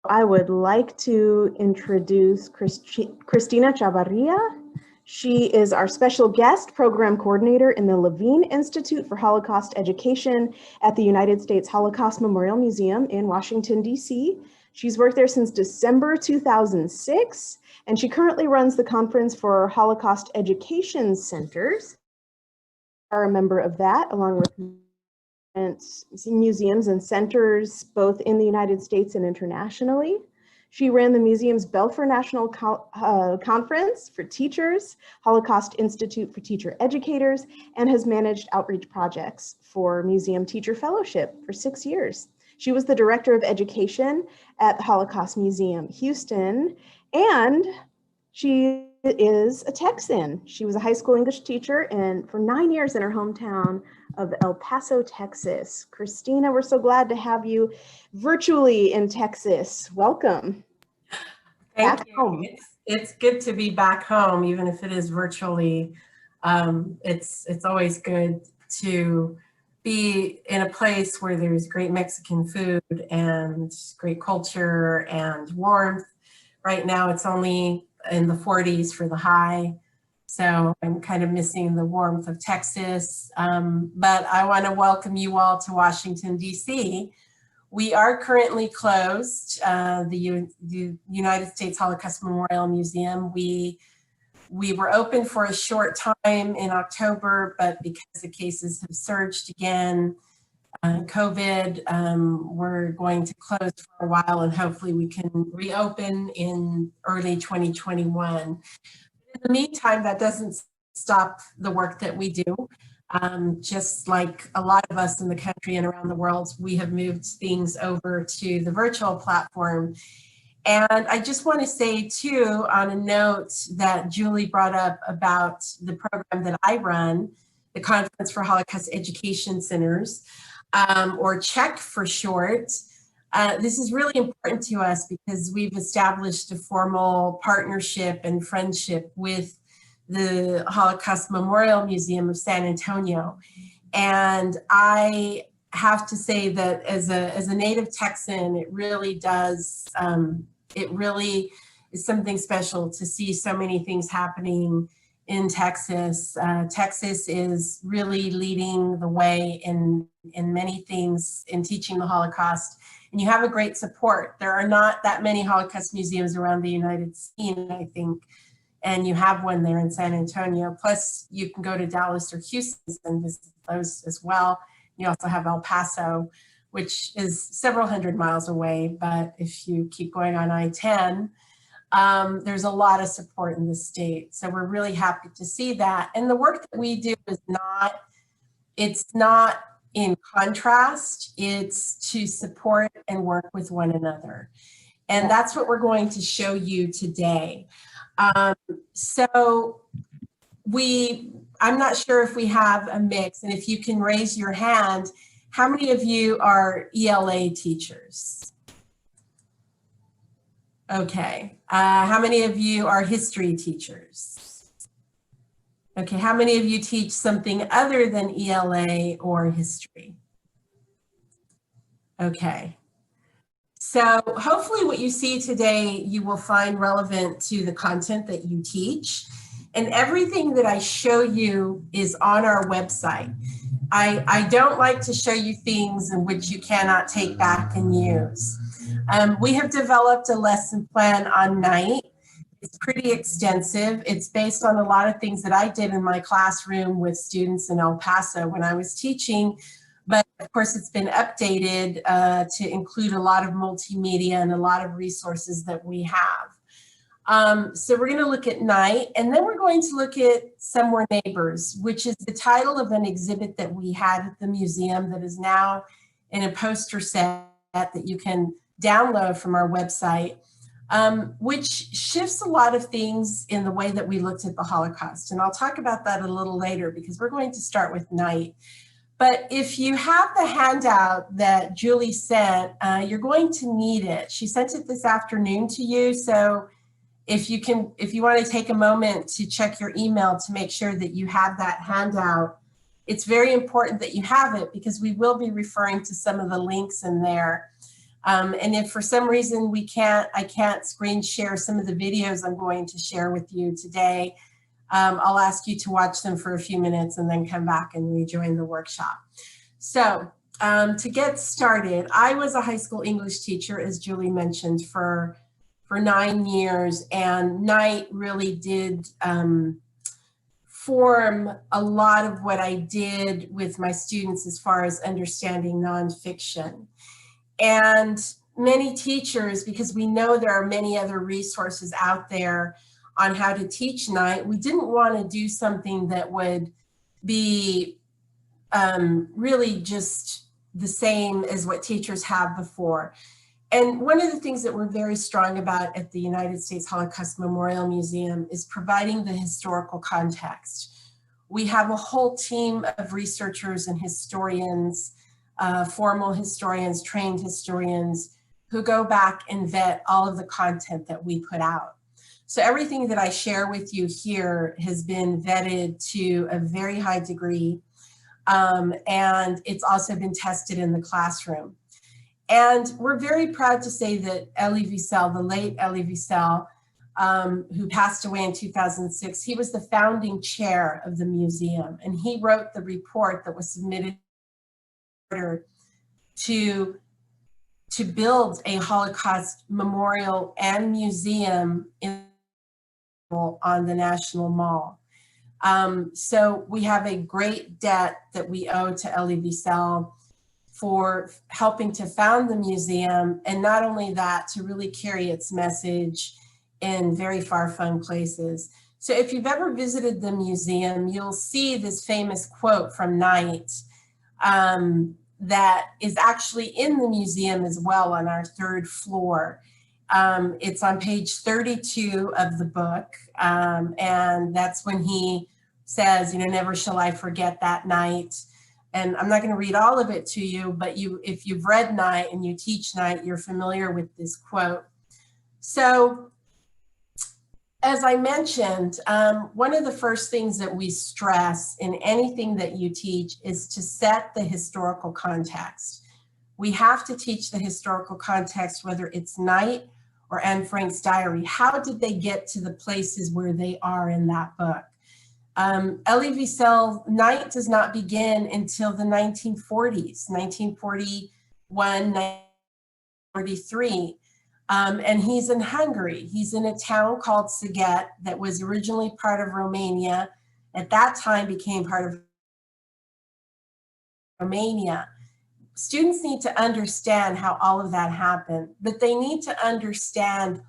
I would like to introduce Christina Chavarria. She is our special guest program coordinator in the Levine Institute for Holocaust Education at the United States Holocaust Memorial Museum in Washington, D.C. She's worked there since December 2006, and she currently runs the Conference for Holocaust Education Centers. Are a member of that, along with museums and centers both in the United States and internationally. She ran the museum's Belfer National Conference for Teachers, Holocaust Institute for Teacher Educators, and has managed outreach projects for Museum Teacher Fellowship for 6 years. She was the Director of Education at the Holocaust Museum Houston, and she is a Texan. She was a high school English teacher and for 9 years in her hometown of El Paso, Texas. Christina, we're so glad to have you virtually in Texas. Welcome. Thank you. It's good to be back home, even if it is virtually. It's always good to be in a place where there's great Mexican food and great culture and warmth. Right now it's only in the 40s for the high. So I'm kind of missing the warmth of Texas, but I want to welcome you all to Washington, D.C. We are currently closed, the United States Holocaust Memorial Museum. We were open for a short time in October, but because the cases have surged again, COVID, we're going to close for a while and hopefully we can reopen in early 2021. In the meantime, that doesn't stop the work that we do. Just like a lot of us in the country and around the world, we have moved things over to the virtual platform. And I just want to say too, on a note that Julie brought up about the program that I run, the Conference for Holocaust Education Centers, or CHEC for short. This is really important to us because we've established a formal partnership and friendship with the Holocaust Memorial Museum of San Antonio. And I have to say that as a native Texan, it really does, it really is something special to see so many things happening in Texas. Texas is really leading the way in many things in teaching the Holocaust. And you have a great support. There are not that many Holocaust museums around the United States, I think, and you have one there in San Antonio. Plus, you can go to Dallas or Houston and visit those as well. You also have El Paso, which is several hundred miles away, but if you keep going on I-10, there's a lot of support in the state. So we're really happy to see that. And the work that we do is it's not in contrast, it's to support and work with one another. And that's what we're going to show you today. So I'm not sure if we have a mix, and if you can raise your hand, how many of you are ELA teachers? Okay, how many of you are history teachers? Okay, how many of you teach something other than ELA or history? Okay, so hopefully what you see today you will find relevant to the content that you teach, and everything that I show you is on our website. I don't like to show you things in which you cannot take back and use. We have developed a lesson plan on night. It's pretty extensive. It's based on a lot of things that I did in my classroom with students in El Paso when I was teaching, but of course it's been updated to include a lot of multimedia and a lot of resources that we have. So we're going to look at night, and then we're going to look at Somewhere Neighbors, which is the title of an exhibit that we had at the museum that is now in a poster set that you can download from our website, which shifts a lot of things in the way that we looked at the Holocaust. And I'll talk about that a little later because we're going to start with night. But if you have the handout that Julie sent, you're going to need it. She sent it this afternoon to you. So if you want to take a moment to check your email to make sure that you have that handout, it's very important that you have it because we will be referring to some of the links in there. And if for some reason I can't screen share some of the videos I'm going to share with you today, I'll ask you to watch them for a few minutes and then come back and rejoin the workshop. So to get started, I was a high school English teacher, as Julie mentioned, for 9 years, and night really did form a lot of what I did with my students as far as understanding nonfiction. And many teachers, because we know there are many other resources out there on how to teach night, we didn't want to do something that would be really just the same as what teachers have before. And one of the things that we're very strong about at the United States Holocaust Memorial Museum is providing the historical context. We have a whole team of researchers and historians, formal historians, trained historians, who go back and vet all of the content that we put out. So everything that I share with you here has been vetted to a very high degree, and it's also been tested in the classroom. And we're very proud to say that Ellie Resell, the late Ellie Resell, who passed away in 2006, he was the founding chair of the museum, and he wrote the report that was submitted to build a Holocaust memorial and museum on the National Mall. So we have a great debt that we owe to Ellie Resell for helping to found the museum, and not only that, to really carry its message in very far-flung places. So if you've ever visited the museum, you'll see this famous quote from Knight that is actually in the museum as well on our 3rd floor. It's on page 32 of the book, and that's when he says, never shall I forget that night. And I'm not going to read all of it to you, but if you've read Night and you teach Night, you're familiar with this quote. So as I mentioned, one of the first things that we stress in anything that you teach is to set the historical context. We have to teach the historical context, whether it's Night or Anne Frank's diary. How did they get to the places where they are in that book? Ellie Resell, Night does not begin until the 1940s, 1941, 1943. And he's in Hungary. He's in a town called Sziget that was originally part of Romania. At that time became part of Romania. Students need to understand how all of that happened, but they need to understand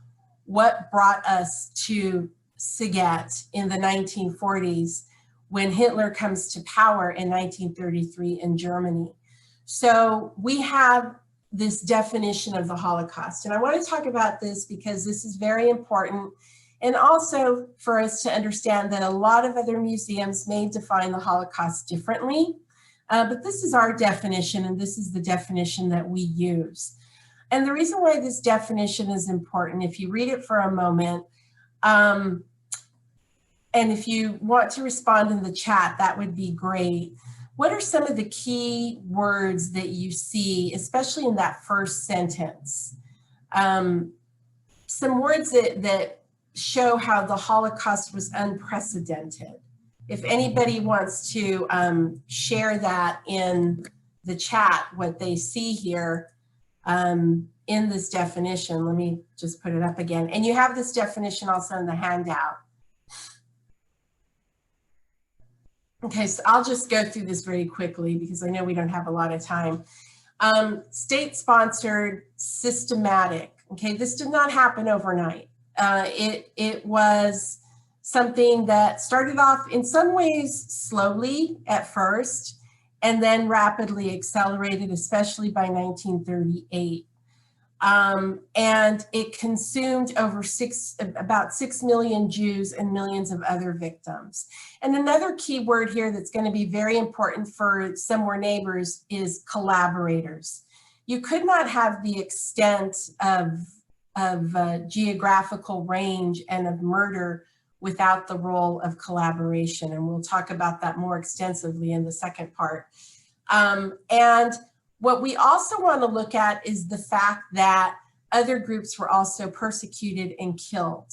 what brought us to Sziget in the 1940s when Hitler comes to power in 1933 in Germany. So we have this definition of the Holocaust. And I want to talk about this because this is very important, and also for us to understand that a lot of other museums may define the Holocaust differently, but this is our definition, and this is the definition that we use. And the reason why this definition is important, if you read it for a moment, and if you want to respond in the chat, that would be great. What are some of the key words that you see, especially in that first sentence? Some words that show how the Holocaust was unprecedented. If anybody wants to share that in the chat, what they see here in this definition, let me just put it up again. And you have this definition also in the handout. Okay, so I'll just go through this very quickly because I know we don't have a lot of time. State-sponsored, systematic. Okay, this did not happen overnight. It was something that started off in some ways slowly at first and then rapidly accelerated, especially by 1938. And it consumed about 6 million Jews and millions of other victims. And another key word here that's going to be very important for Somewhere Neighbors is collaborators. You could not have the extent of geographical range and of murder without the role of collaboration. And we'll talk about that more extensively in the second part. And What we also want to look at is the fact that other groups were also persecuted and killed.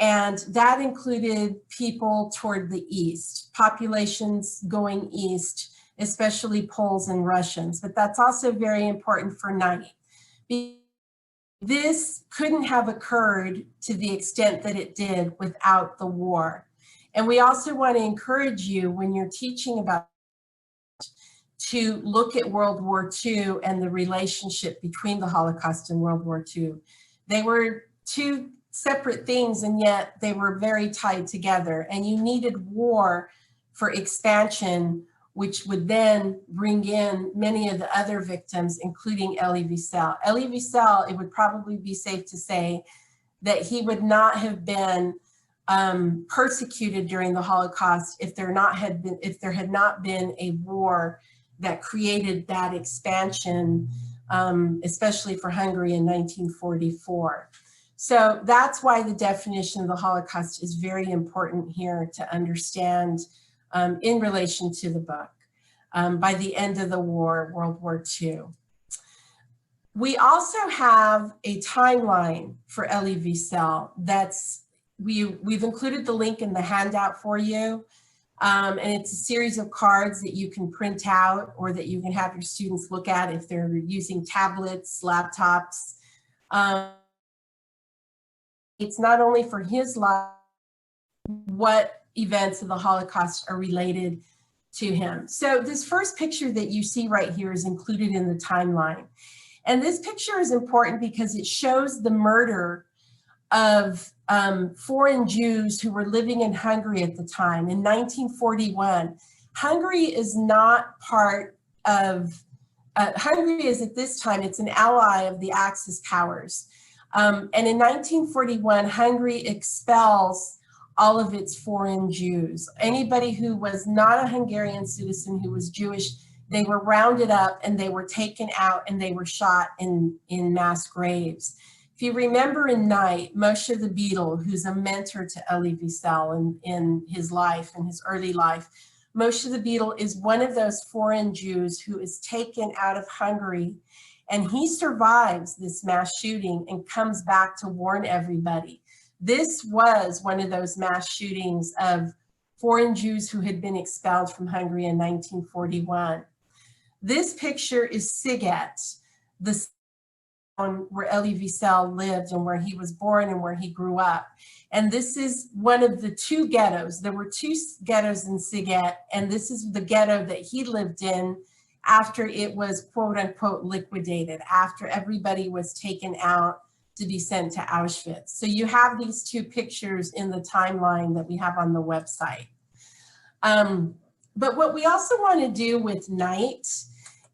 And that included people toward the east, populations going east, especially Poles and Russians. But that's also very important for Night. This couldn't have occurred to the extent that it did without the war. And we also want to encourage you, when you're teaching about, to look at World War II and the relationship between the Holocaust and World War II. They were two separate things, and yet they were very tied together. And you needed war for expansion, which would then bring in many of the other victims, including Elie Wiesel. Elie Wiesel, it would probably be safe to say that he would not have been persecuted during the Holocaust if there had not been a war that created that expansion, especially for Hungary in 1944. So that's why the definition of the Holocaust is very important here to understand in relation to the book. By the end of the war, World War II. We also have a timeline for Elie Wiesel that's, we've included the link in the handout for you. And it's a series of cards that you can print out or that you can have your students look at if they're using tablets, laptops. It's not only for his life, what events of the Holocaust are related to him. So this first picture that you see right here is included in the timeline. And this picture is important because it shows the murder of foreign Jews who were living in Hungary at the time in 1941. Hungary is not part of, Hungary is at this time, it's an ally of the Axis powers. And in 1941, Hungary expels all of its foreign Jews. Anybody who was not a Hungarian citizen who was Jewish, they were rounded up and they were taken out and they were shot in mass graves. If you remember in Night, Moshe the Beadle, who's a mentor to Elie Wiesel in his life, in his early life, Moshe the Beadle is one of those foreign Jews who is taken out of Hungary, and he survives this mass shooting and comes back to warn everybody. This was one of those mass shootings of foreign Jews who had been expelled from Hungary in 1941. This picture is Sziget, the town where Elie Wiesel lived and where he was born and where he grew up. And this is one of the two ghettos. There were two ghettos in Sziget, and this is the ghetto that he lived in after it was quote unquote liquidated, after everybody was taken out to be sent to Auschwitz. So you have these two pictures in the timeline that we have on the website. But what we also want to do with Night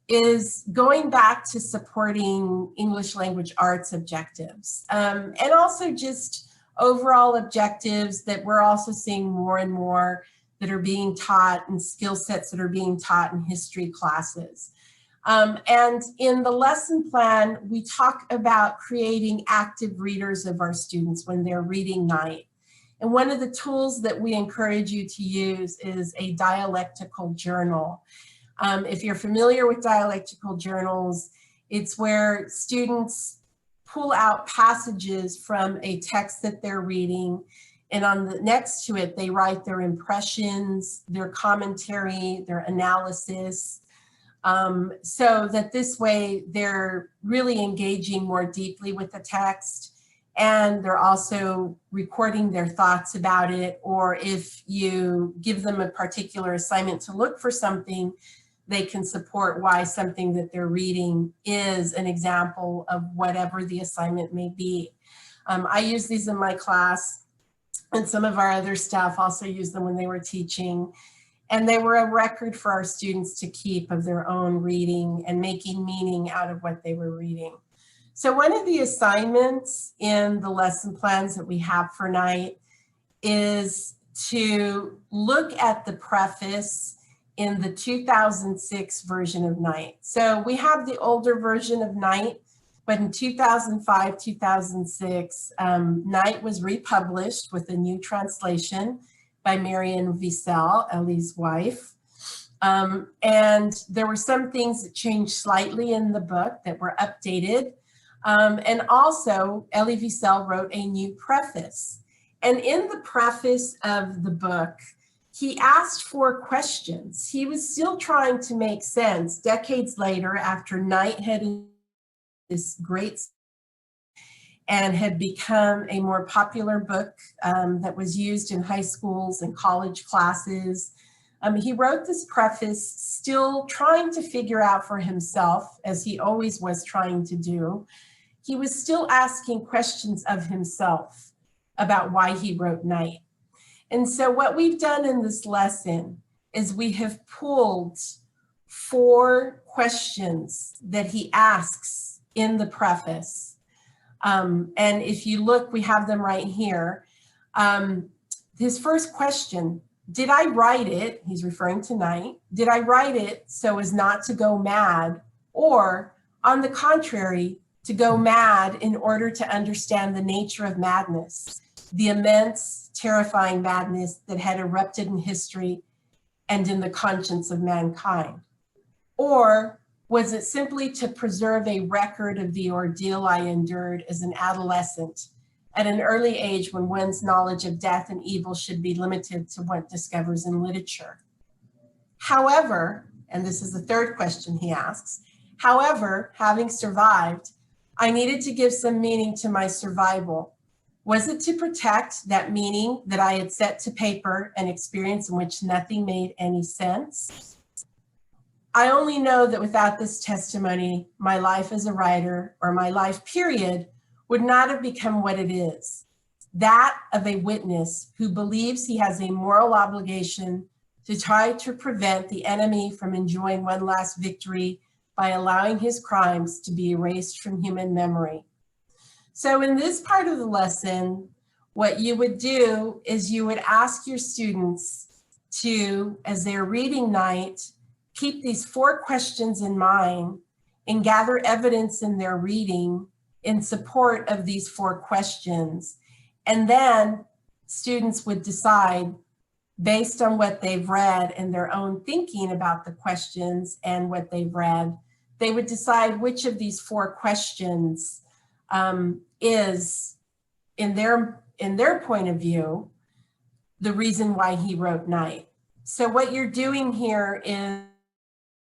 is going back to supporting English language arts objectives, and also just overall objectives that we're also seeing more and more that are being taught, and skill sets that are being taught in history classes. And in the lesson plan, we talk about creating active readers of our students when they're reading Night. And one of the tools that we encourage you to use is a dialectical journal. If you're familiar with dialectical journals, it's where students pull out passages from a text that they're reading, and on the next to it, they write their impressions, their commentary, their analysis, so that this way they're really engaging more deeply with the text, and they're also recording their thoughts about it. Or if you give them a particular assignment to look for something, they can support why something that they're reading is an example of whatever the assignment may be. I use these in my class, and some of our other staff also used them when they were teaching. And they were a record for our students to keep of their own reading and making meaning out of what they were reading. So one of the assignments in the lesson plans that we have for Night is to look at the preface in the 2006 version of Night. So we have the older version of Night, but in 2005, 2006, Night was republished with a new translation by Marian Wiesel, Ellie's wife. And there were some things that changed slightly in the book that were updated. And also, Elie Wiesel wrote a new preface. And in the preface of the book, he asked 4 questions. He was still trying to make sense decades later after Knight had this great and had become a more popular book that was used in high schools and college classes. He wrote this preface still trying to figure out for himself, as he always was trying to do. He was still asking questions of himself about why he wrote Knight. And so what we've done in this lesson is we have pulled 4 questions that he asks in the preface. And if you look, we have them right here. His first question, did I write it? He's referring to Knight. Did I write it so as not to go mad? Or on the contrary, to go mad in order to understand the nature of madness, the immense, terrifying madness that had erupted in history and in the conscience of mankind? Or was it simply to preserve a record of the ordeal I endured as an adolescent at an early age when one's knowledge of death and evil should be limited to what discovers in literature? However, and this is the third question he asks, however, having survived, I needed to give some meaning to my survival. Was it to protect that meaning that I had set to paper, an experience in which nothing made any sense? I only know that without this testimony, my life as a writer, or my life period, would not have become what it is. That of a witness who believes he has a moral obligation to try to prevent the enemy from enjoying one last victory by allowing his crimes to be erased from human memory. So in this part of the lesson, what you would do is you would ask your students to, as they're reading Knight, keep these 4 questions in mind and gather evidence in their reading in support of these 4 questions. And then students would decide, based on what they've read and their own thinking about the questions and what they've read, they would decide which of these 4 questions is, in their point of view, the reason why he wrote Knight. So what you're doing here is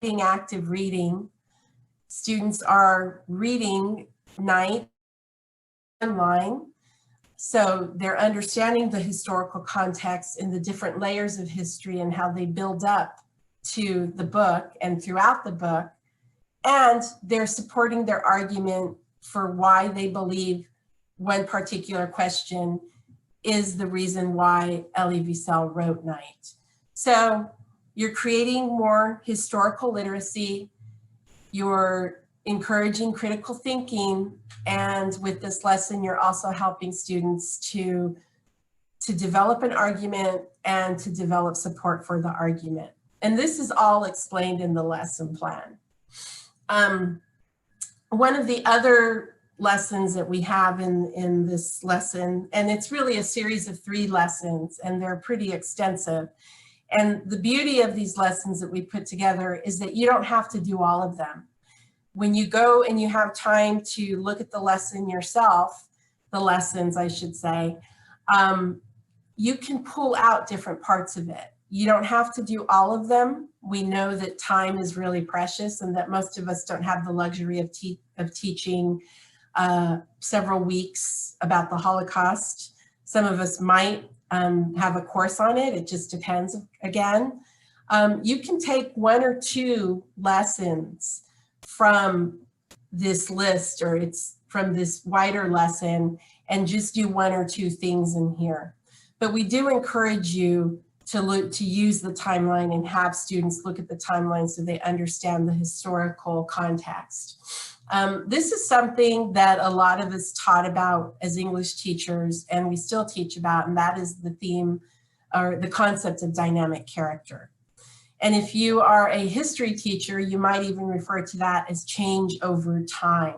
being active reading. Students are reading Knight online, so they're understanding the historical context in the different layers of history and how they build up to the book and throughout the book. And they're supporting their argument for why they believe one particular question is the reason why Elie Wiesel wrote Knight. So you're creating more historical literacy, you're encouraging critical thinking, and with this lesson, you're also helping students to develop an argument and to develop support for the argument. And this is all explained in the lesson plan. One of the other lessons that we have in this lesson, and it's really a series of 3 lessons, and they're pretty extensive. And the beauty of these lessons that we put together is that you don't have to do all of them. When you go and you have time to look at the lesson yourself, the lessons, I should say, you can pull out different parts of it. You don't have to do all of them. We know that time is really precious and that most of us don't have the luxury of teaching several weeks about the Holocaust. Some of us might have a course on it. It just depends again. You can take 1 or 2 lessons from this list, or it's from this wider lesson, and just do 1 or 2 things in here. But we do encourage you to use the timeline and have students look at the timeline so they understand the historical context. This is something that a lot of us taught about as English teachers, and we still teach about, and that is the theme or the concept of dynamic character. And if you are a history teacher, you might even refer to that as change over time.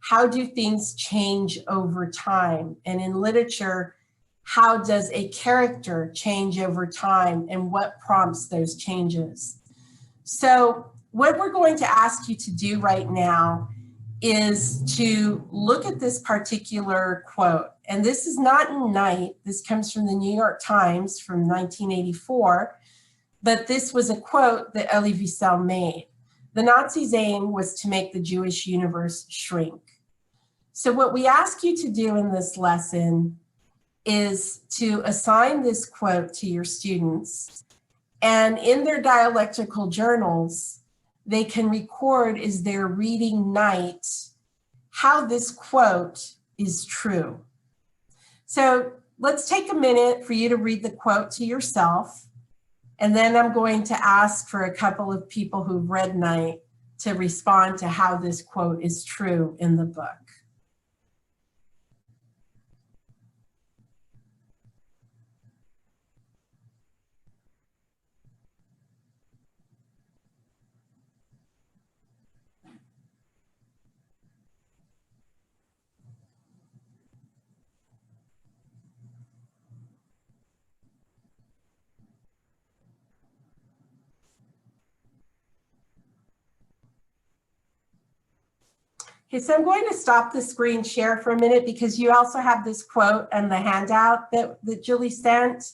How do things change over time? And in literature, how does a character change over time, and what prompts those changes? So what we're going to ask you to do right now is to look at this particular quote. And this is not in Night. This comes from the New York Times from 1984. But this was a quote that Ellie Resell made. The Nazis' aim was to make the Jewish universe shrink. So what we ask you to do in this lesson is to assign this quote to your students. And in their dialectical journals, they can record as they're reading Night how this quote is true. So let's take a minute for you to read the quote to yourself. And then I'm going to ask for a couple of people who've read Night to respond to how this quote is true in the book. Okay, so I'm going to stop the screen share for a minute because you also have this quote and the handout that Julie sent.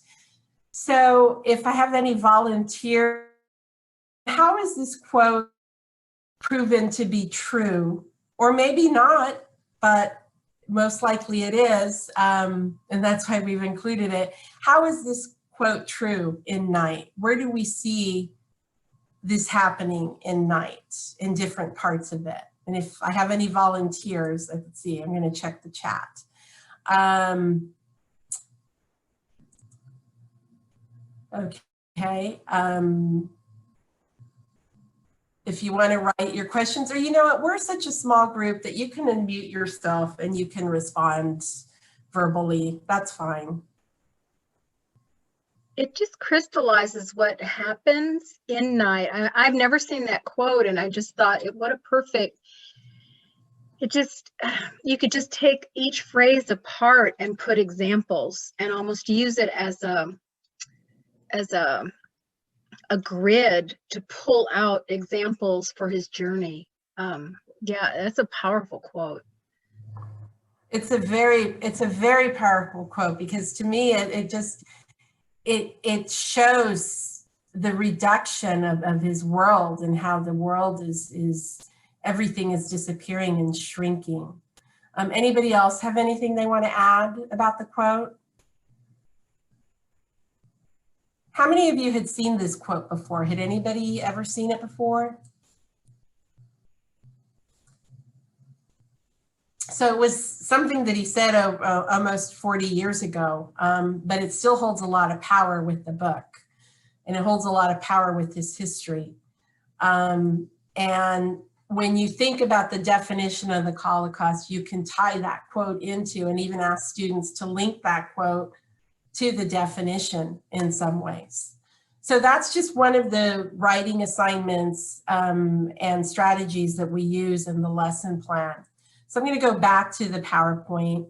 So if I have any volunteers, how is this quote proven to be true? Or maybe not, but most likely it is, and that's why we've included it. How is this quote true in Night? Where do we see this happening in Night, in different parts of it? And if I have any volunteers, let's see, I'm going to check the chat. Okay. If you want to write your questions, or you know what, we're such a small group that you can unmute yourself and you can respond verbally. That's fine. It just crystallizes what happens in Night. I've never seen that quote, and I just thought, what a perfect, it just, you could just take each phrase apart and put examples and almost use it as a grid to pull out examples for his journey. Yeah, that's a powerful quote. It's a very powerful quote, because to me, it shows the reduction of his world and how the world is everything is disappearing and shrinking. Anybody else have anything they want to add about the quote? How many of you had seen this quote before? Had anybody ever seen it before? So it was something that he said almost 40 years ago, but it still holds a lot of power with the book, and it holds a lot of power with his history. And when you think about the definition of the Holocaust, you can tie that quote into, and even ask students to link that quote to the definition in some ways. So that's just one of the writing assignments and strategies that we use in the lesson plan. So I'm going to go back to the PowerPoint.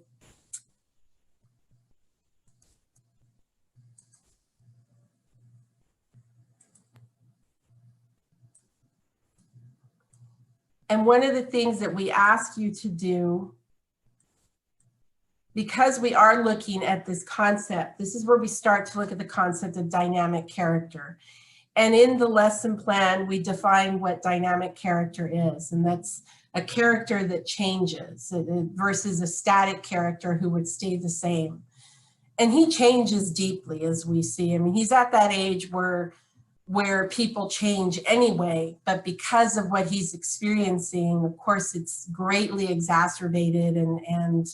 And one of the things that we ask you to do, because we are looking at this concept, this is where we start to look at the concept of dynamic character. And in the lesson plan, we define what dynamic character is, and that's a character that changes versus a static character who would stay the same. And he changes deeply, as we see. I mean, he's at that age where people change anyway, but because of what he's experiencing, of course, it's greatly exacerbated, and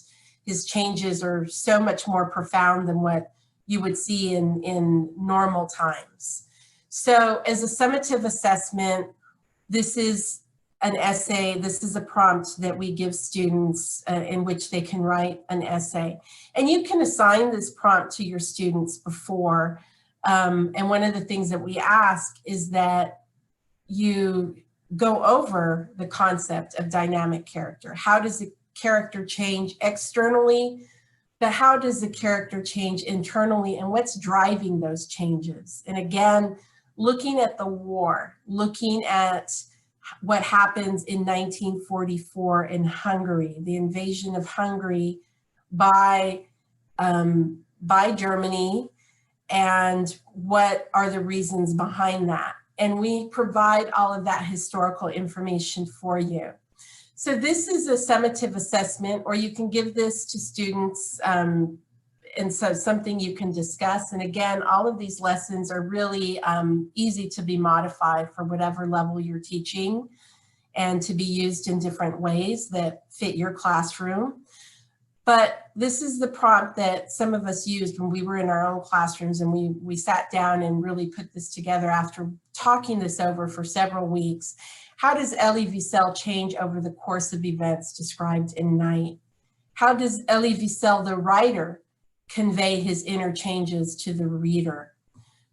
his changes are so much more profound than what you would see in normal times. So as a summative assessment, this is an essay. This is a prompt that we give students in which they can write an essay. And you can assign this prompt to your students before. And one of the things that we ask is that you go over the concept of dynamic character. How does the character change externally, but how does the character change internally, and what's driving those changes? And again, looking at the war, looking at what happens in 1944 in Hungary, the invasion of Hungary by Germany, and what are the reasons behind that. And we provide all of that historical information for you. So this is a summative assessment, or you can give this to students, and so something you can discuss. And again, all of these lessons are really easy to be modified for whatever level you're teaching, and to be used in different ways that fit your classroom. But this is the prompt that some of us used when we were in our own classrooms, and we sat down and really put this together after talking this over for several weeks. How does Elie Wiesel change over the course of events described in Night? How does Elie Wiesel, the writer, convey his inner changes to the reader?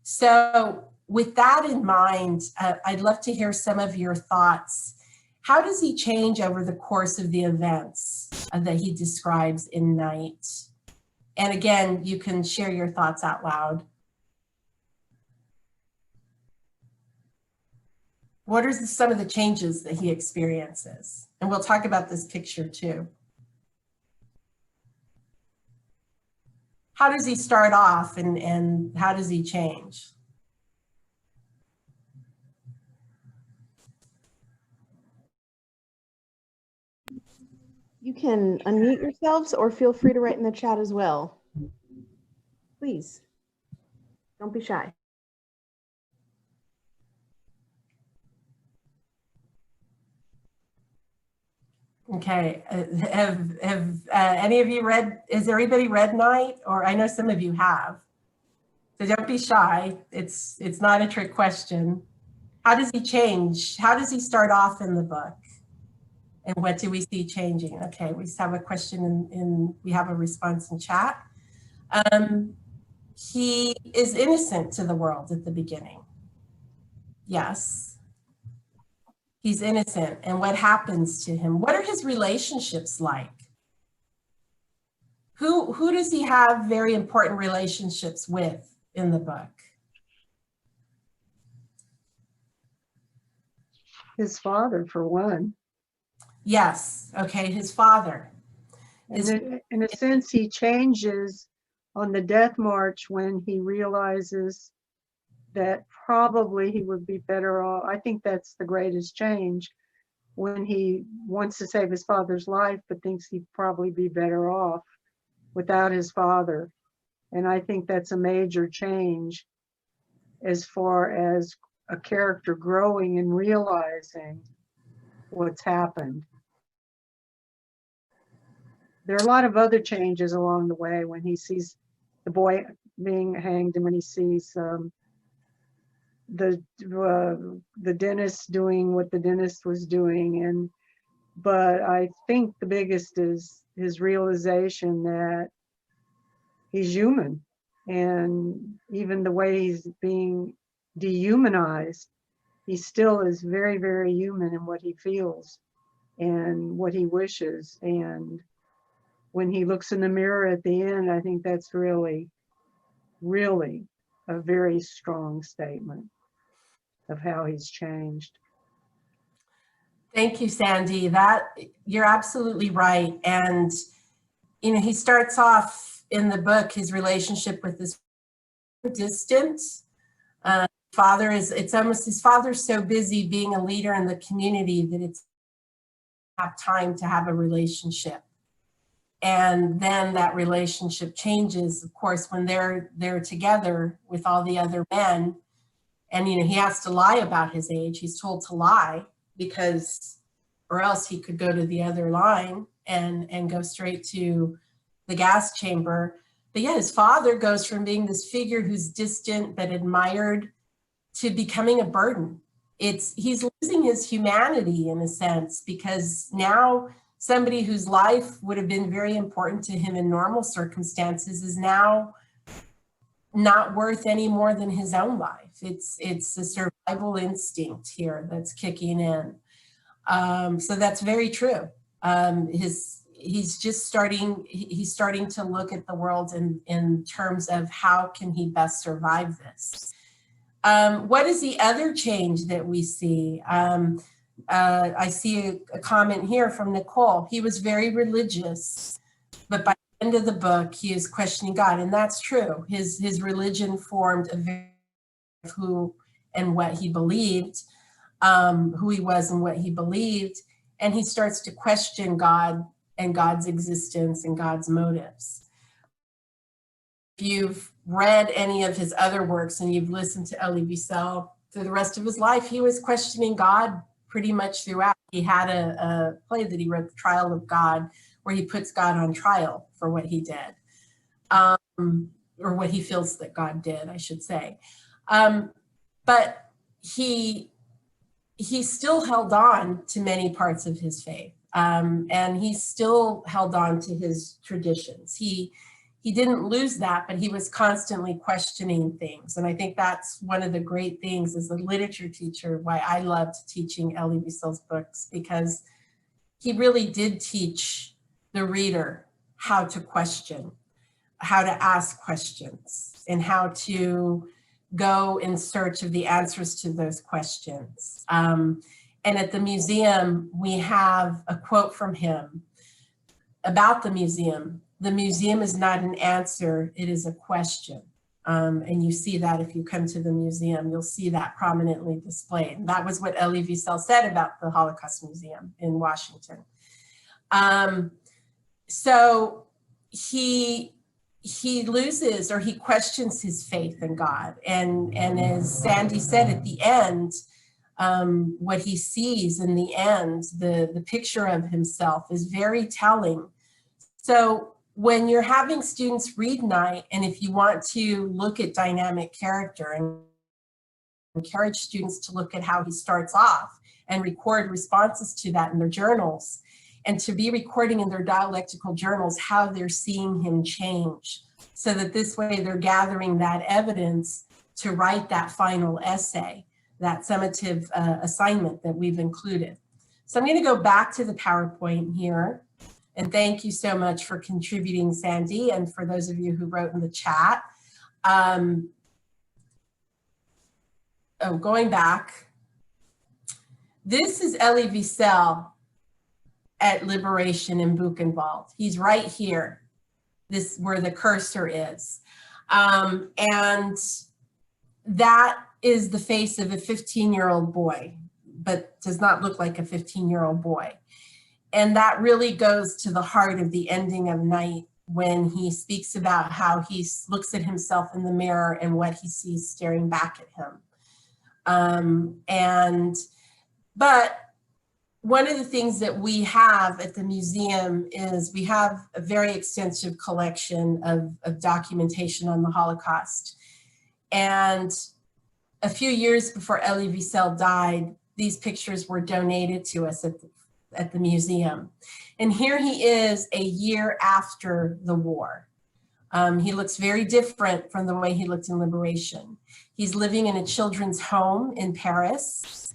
So with that in mind, I'd love to hear some of your thoughts. How does he change over the course of the events that he describes in Night? And again, you can share your thoughts out loud. What are some of the changes that he experiences? And we'll talk about this picture too. How does he start off, and how does he change? You can unmute yourselves or feel free to write in the chat as well. Please, don't be shy. Okay, have any of you read, has everybody read Night? Or I know some of you have. So don't be shy, it's not a trick question. How does he change? How does he start off in the book? And what do we see changing? Okay, we just have a question we have a response in chat. He is innocent to the world at the beginning. Yes. He's innocent, and what happens to him? What are his relationships like? Who does he have very important relationships with in the book? His father, for one. Yes, okay, his father. In a sense, he changes on the death march when he realizes that probably he would be better off. I think that's the greatest change, when he wants to save his father's life, but thinks he'd probably be better off without his father. And I think that's a major change as far as a character growing and realizing what's happened. There are a lot of other changes along the way, when he sees the boy being hanged, and when he sees the dentist doing what the dentist was doing. But I think the biggest is his realization that he's human, and even the way he's being dehumanized, he still is very, very human in what he feels and what he wishes. And when he looks in the mirror at the end, I think that's really, really a very strong statement of how he's changed. Thank you, Sandy. You're absolutely right. And you know, he starts off in the book, his relationship with his distant father it's almost, his father's so busy being a leader in the community that it's have time to have a relationship. And then that relationship changes, of course, when they're together with all the other men. And you know, he has to lie about his age. He's told to lie, because, or else he could go to the other line and go straight to the gas chamber. But yeah, his father goes from being this figure who's distant but admired to becoming a burden. He's losing his humanity in a sense, because now somebody whose life would have been very important to him in normal circumstances is now not worth any more than his own life. It's a survival instinct here that's kicking in. So that's very true. He's starting to look at the world in terms of how can he best survive this. What is the other change that we see? I see a comment here from Nicole. He was very religious, but by the end of the book, he is questioning God, and that's true. His religion formed a very of who and what he believed, who he was and what he believed, and he starts to question God and God's existence and God's motives. If you've read any of his other works and you've listened to Elie Wiesel through the rest of his life, he was questioning God pretty much throughout. He had a play that he wrote, The Trial of God, where he puts God on trial for what he did, or what he feels that God did, I should say. But he still held on to many parts of his faith, and he still held on to his traditions. He didn't lose that, but he was constantly questioning things. And I think that's one of the great things as a literature teacher, why I loved teaching Elie Wiesel's books, because he really did teach the reader how to question, how to ask questions, and how to go in search of the answers to those questions. And at the museum, we have a quote from him about the museum. The museum is not an answer, it is a question. And you see that if you come to the museum, you'll see that prominently displayed. And that was what Elie Wiesel said about the Holocaust Museum in Washington. So he loses, or he questions his faith in God. And as Sandy said at the end, what he sees in the end, the picture of himself is very telling. So when you're having students read Night, and if you want to look at dynamic character and encourage students to look at how he starts off and record responses to that in their journals, and to be recording in their dialectical journals how they're seeing him change, so that this way they're gathering that evidence to write that final essay, that summative assignment that we've included. So I'm going to go back to the PowerPoint here. And thank you so much for contributing, Sandy, and for those of you who wrote in the chat. Going back, this is Elie Wiesel at Liberation in Buchenwald. He's right here, this where the cursor is. And that is the face of a 15-year-old boy, but does not look like a 15-year-old boy. And that really goes to the heart of the ending of Night, when he speaks about how he looks at himself in the mirror and what he sees staring back at him. But one of the things that we have at the museum is we have a very extensive collection of documentation on the Holocaust. And a few years before Elie Wiesel died, these pictures were donated to us at the museum. And here he is a year after the war. He looks very different from the way he looked in Liberation. He's living in a children's home in Paris.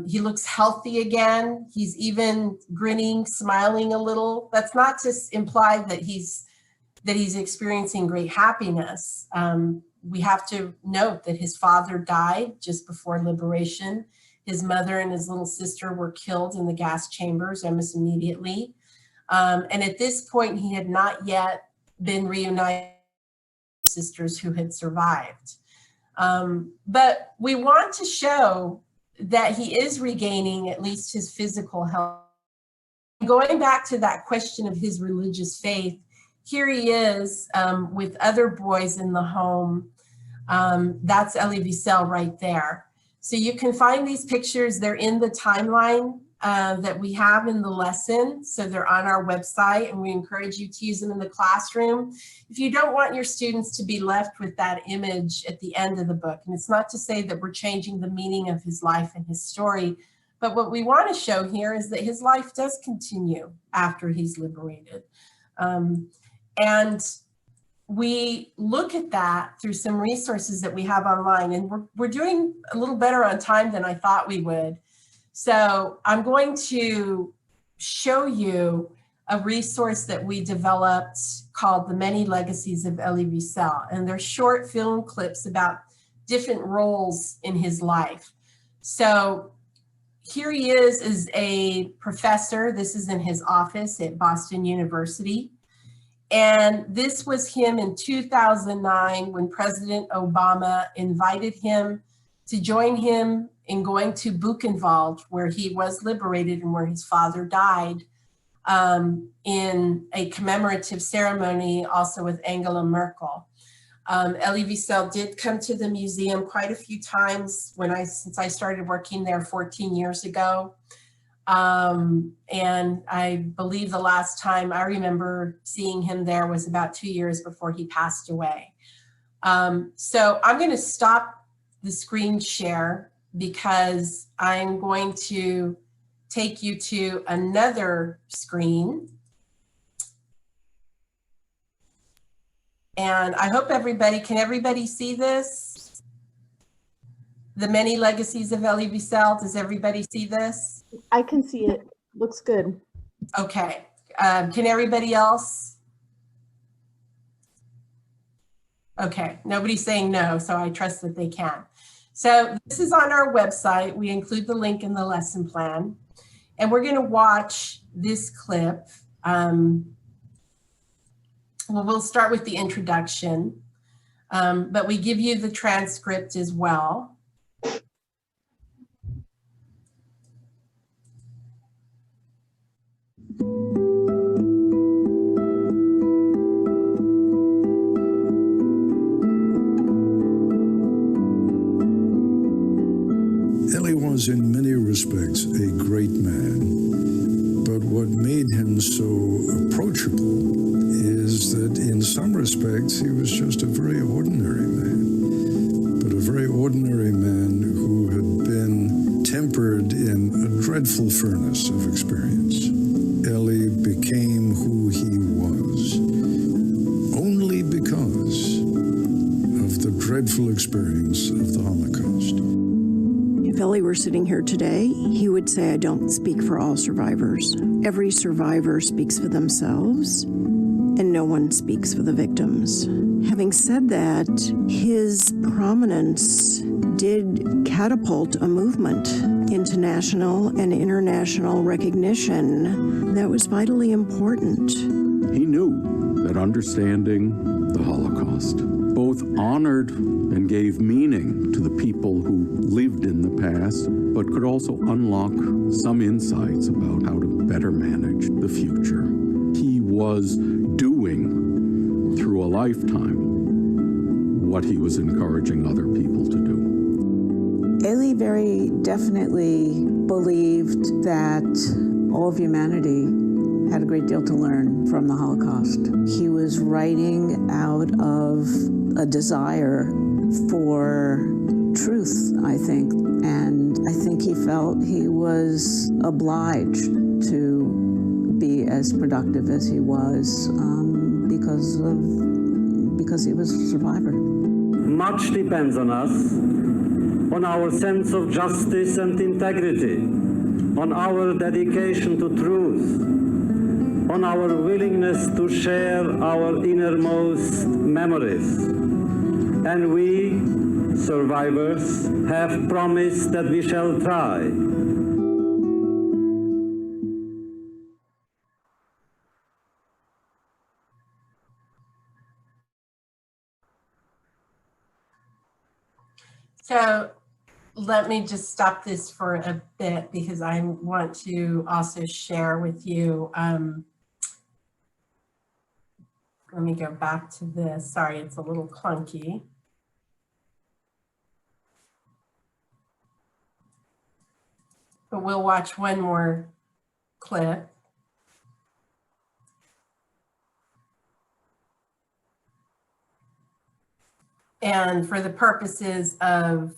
He looks healthy again. He's even grinning, smiling a little. That's not to imply that he's experiencing great happiness. We have to note that his father died just before Liberation. His mother and his little sister were killed in the gas chambers almost immediately. And at this point, he had not yet been reunited with sisters who had survived. But we want to show that he is regaining at least his physical health. Going back to that question of his religious faith, here he is with other boys in the home. That's Elie Wiesel right there. So you can find these pictures. They're in the timeline that we have in the lesson. So they're on our website, and we encourage you to use them in the classroom. If you don't want your students to be left with that image at the end of the book, and it's not to say that we're changing the meaning of his life and his story, but what we want to show here is that his life does continue after he's liberated. And we look at that through some resources that we have online, and we're doing a little better on time than I thought we would. So I'm going to show you a resource that we developed called The Many Legacies of Elie Wiesel. And they're short film clips about different roles in his life. So here he is a professor. This is in his office at Boston University. And this was him in 2009 when President Obama invited him to join him in going to Buchenwald, where he was liberated and where his father died, in a commemorative ceremony also with Angela Merkel. Ellie Resell did come to the museum quite a few times since I started working there 14 years ago. And I believe the last time I remember seeing him there was about 2 years before he passed away. So I'm going to stop the screen share because I'm going to take you to another screen. And I hope can everybody see this? The many legacies of Ellie Resell. Does everybody see this? I can see it. Looks good. Okay. Can everybody else? Okay, nobody's saying no, so I trust that they can. So this is on our website. We include the link in the lesson plan. And we're going to watch this clip. We'll start with the introduction, but we give you the transcript as well. Ellie was in many respects a great man, but what made him so approachable is that in some respects he was just a very ordinary man, but a very ordinary man who had been tempered in a dreadful furnace of experience. Ellie became who he was only because of the dreadful experience of the Holocaust. If Ellie were sitting here today, he would say, I don't speak for all survivors. Every survivor speaks for themselves, and no one speaks for the victims. Having said that, his prominence did catapult a movement into national and international recognition that was vitally important. He knew that understanding the Holocaust both honored and gave meaning to the people who lived in the past, but could also unlock some insights about how to better manage the future. He was doing, through a lifetime, what he was encouraging other people to do. Ellie very definitely believed that all of humanity had a great deal to learn from the Holocaust. He was writing out of a desire for truth, I think, and I think he felt he was obliged to be as productive as he was because he was a survivor. Much depends on us, on our sense of justice and integrity, on our dedication to truth, on our willingness to share our innermost memories. And we, survivors, have promised that we shall try. So let me just stop this for a bit because I want to also share with you. Let me go back to this. Sorry, it's a little clunky. But we'll watch one more clip. And for the purposes of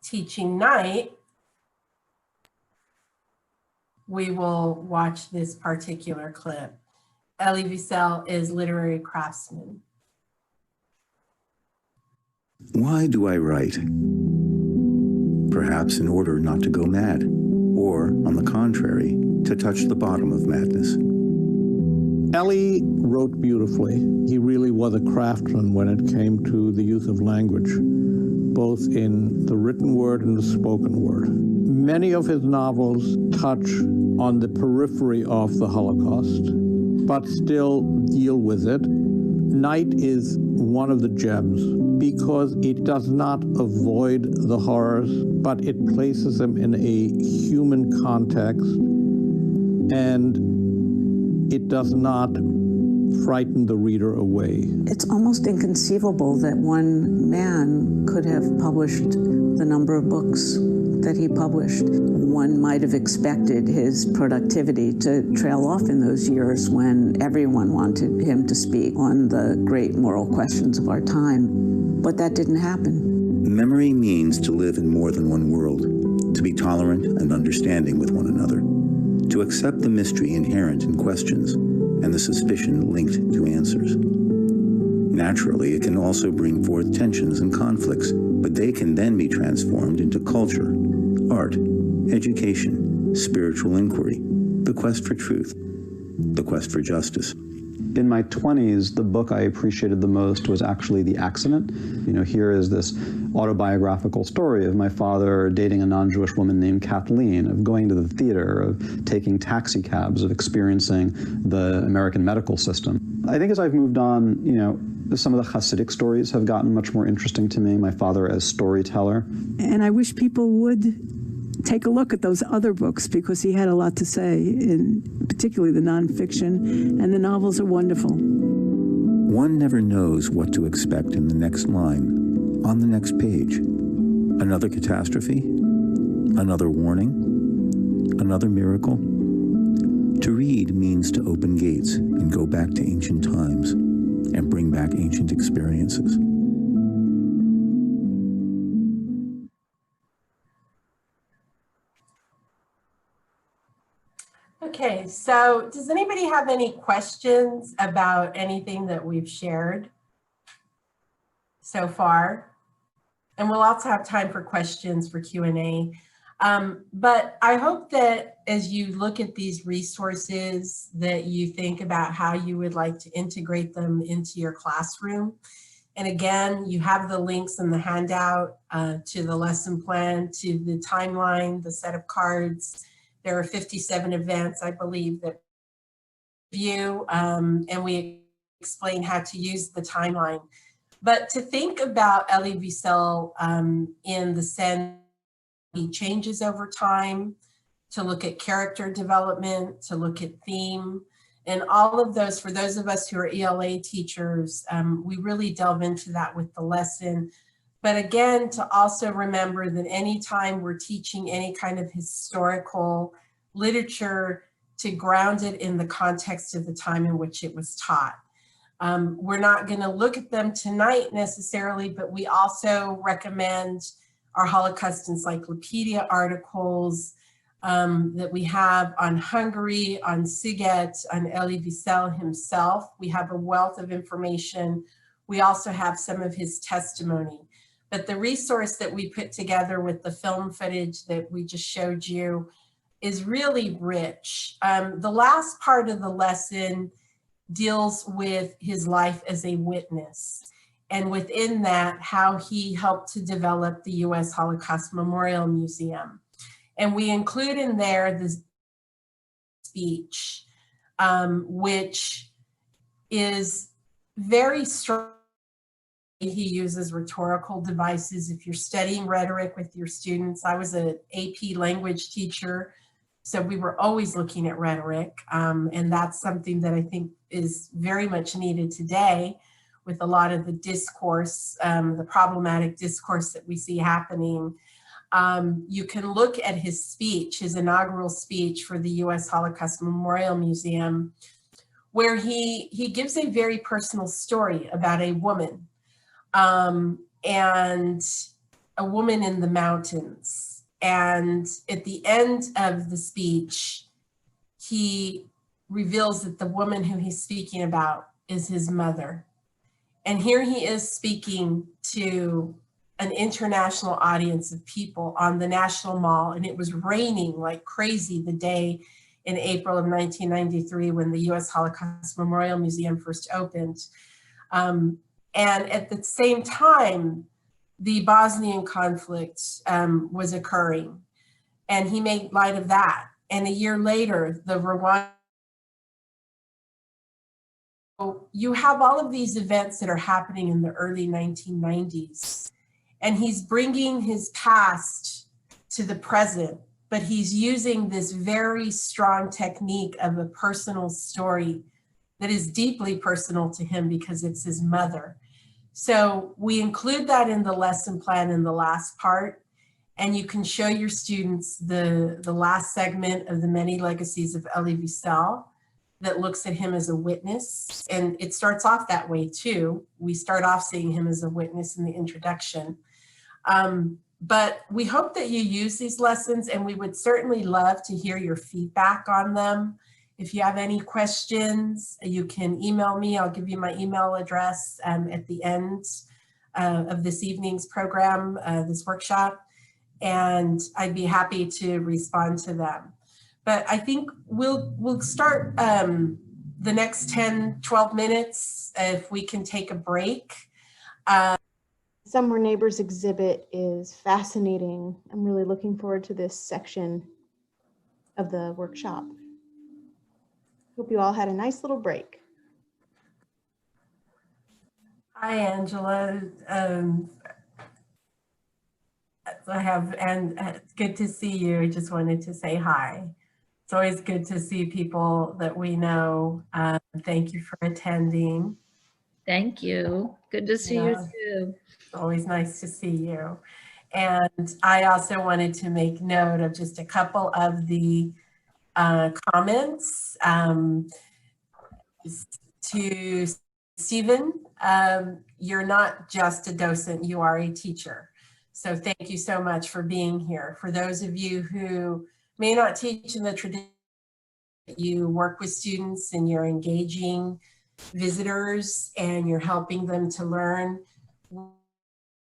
teaching night, we will watch this particular clip. Ellie Resell is literary craftsman. Why do I write? Perhaps in order not to go mad, or, on the contrary, to touch the bottom of madness. Ellie wrote beautifully. He really was a craftsman when it came to the use of language. both in the written word and the spoken word. Many of his novels touch on the periphery of the Holocaust, but still deal with it. Night is one of the gems because it does not avoid the horrors, but it places them in a human context, and it does not frighten the reader away. It's almost inconceivable that one man could have published the number of books that he published. One might have expected his productivity to trail off in those years when everyone wanted him to speak on the great moral questions of our time, but that didn't happen. Memory means to live in more than one world, to be tolerant and understanding with one another, to accept the mystery inherent in questions and the suspicion linked to answers. Naturally, it can also bring forth tensions and conflicts, but they can then be transformed into culture, art, education, spiritual inquiry, the quest for truth, the quest for justice. In my 20s, the book I appreciated the most was actually The Accident. You know, here is this autobiographical story of my father dating a non-Jewish woman named Kathleen, of going to the theater, of taking taxi cabs, of experiencing the American medical system. I think as I've moved on, you know, some of the Hasidic stories have gotten much more interesting to me, my father as storyteller. And I wish people would take a look at those other books, because he had a lot to say, in particularly the nonfiction, and the novels are wonderful. One never knows what to expect in the next line, on the next page. Another catastrophe? Another warning? Another miracle? To read means to open gates and go back to ancient times and bring back ancient experiences. Okay, so does anybody have any questions about anything that we've shared so far? And we'll also have time for questions for Q&A. But I hope that as you look at these resources, that you think about how you would like to integrate them into your classroom. And again, you have the links in the handout to the lesson plan, to the timeline, the set of cards. There are 57 events, I believe, that view, and we explain how to use the timeline. But to think about Elie Wiesel in the sense he changes over time, to look at character development, to look at theme, and all of those, for those of us who are ELA teachers, we really delve into that with the lesson. But again, to also remember that anytime we're teaching any kind of historical literature, to ground it in the context of the time in which it was taught. We're not going to look at them tonight necessarily, but we also recommend our Holocaust Encyclopedia articles that we have on Hungary, on Siget, on Elie Wiesel himself. We have a wealth of information. We also have some of his testimony. But the resource that we put together with the film footage that we just showed you is really rich. The last part of the lesson deals with his life as a witness. And within that, how he helped to develop the U.S. Holocaust Memorial Museum. And we include in there this speech, which is very strong. He uses rhetorical devices. If you're studying rhetoric with your students, I was an AP language teacher, so we were always looking at rhetoric. And that's something that I think is very much needed today with a lot of the discourse, the problematic discourse that we see happening. You can look at his speech, his inaugural speech for the U.S. Holocaust Memorial Museum, where he gives a very personal story about a woman. And a woman in the mountains. And at the end of the speech, he reveals that the woman who he's speaking about is his mother. And here he is speaking to an international audience of people on the National Mall, and it was raining like crazy the day in April of 1993 when the U.S. Holocaust Memorial Museum first opened. And at the same time, the Bosnian conflict was occurring, and he made light of that. And a year later, the Rwanda. You have all of these events that are happening in the early 1990s, and he's bringing his past to the present, but he's using this very strong technique of a personal story that is deeply personal to him because it's his mother. So we include that in the lesson plan in the last part, and you can show your students the last segment of the many legacies of Ellie Resell that looks at him as a witness. And it starts off that way too. We start off seeing him as a witness in the introduction. But we hope that you use these lessons, and we would certainly love to hear your feedback on them. If you have any questions, you can email me. I'll give you my email address at the end of this evening's program, this workshop, and I'd be happy to respond to them. But I think we'll start the next 10, 12 minutes if we can take a break. Somewhere Neighbors exhibit is fascinating. I'm really looking forward to this section of the workshop. Hope you all had a nice little break. Hi, Angela. Good to see you. I just wanted to say hi. It's always good to see people that we know. Thank you for attending. Thank you. Good to see you too. It's always nice to see you. And I also wanted to make note of just a couple of the comments. To Stephen, you're not just a docent, you are a teacher. So thank you so much for being here. For those of you who may not teach in the tradition, you work with students and you're engaging visitors and you're helping them to learn. We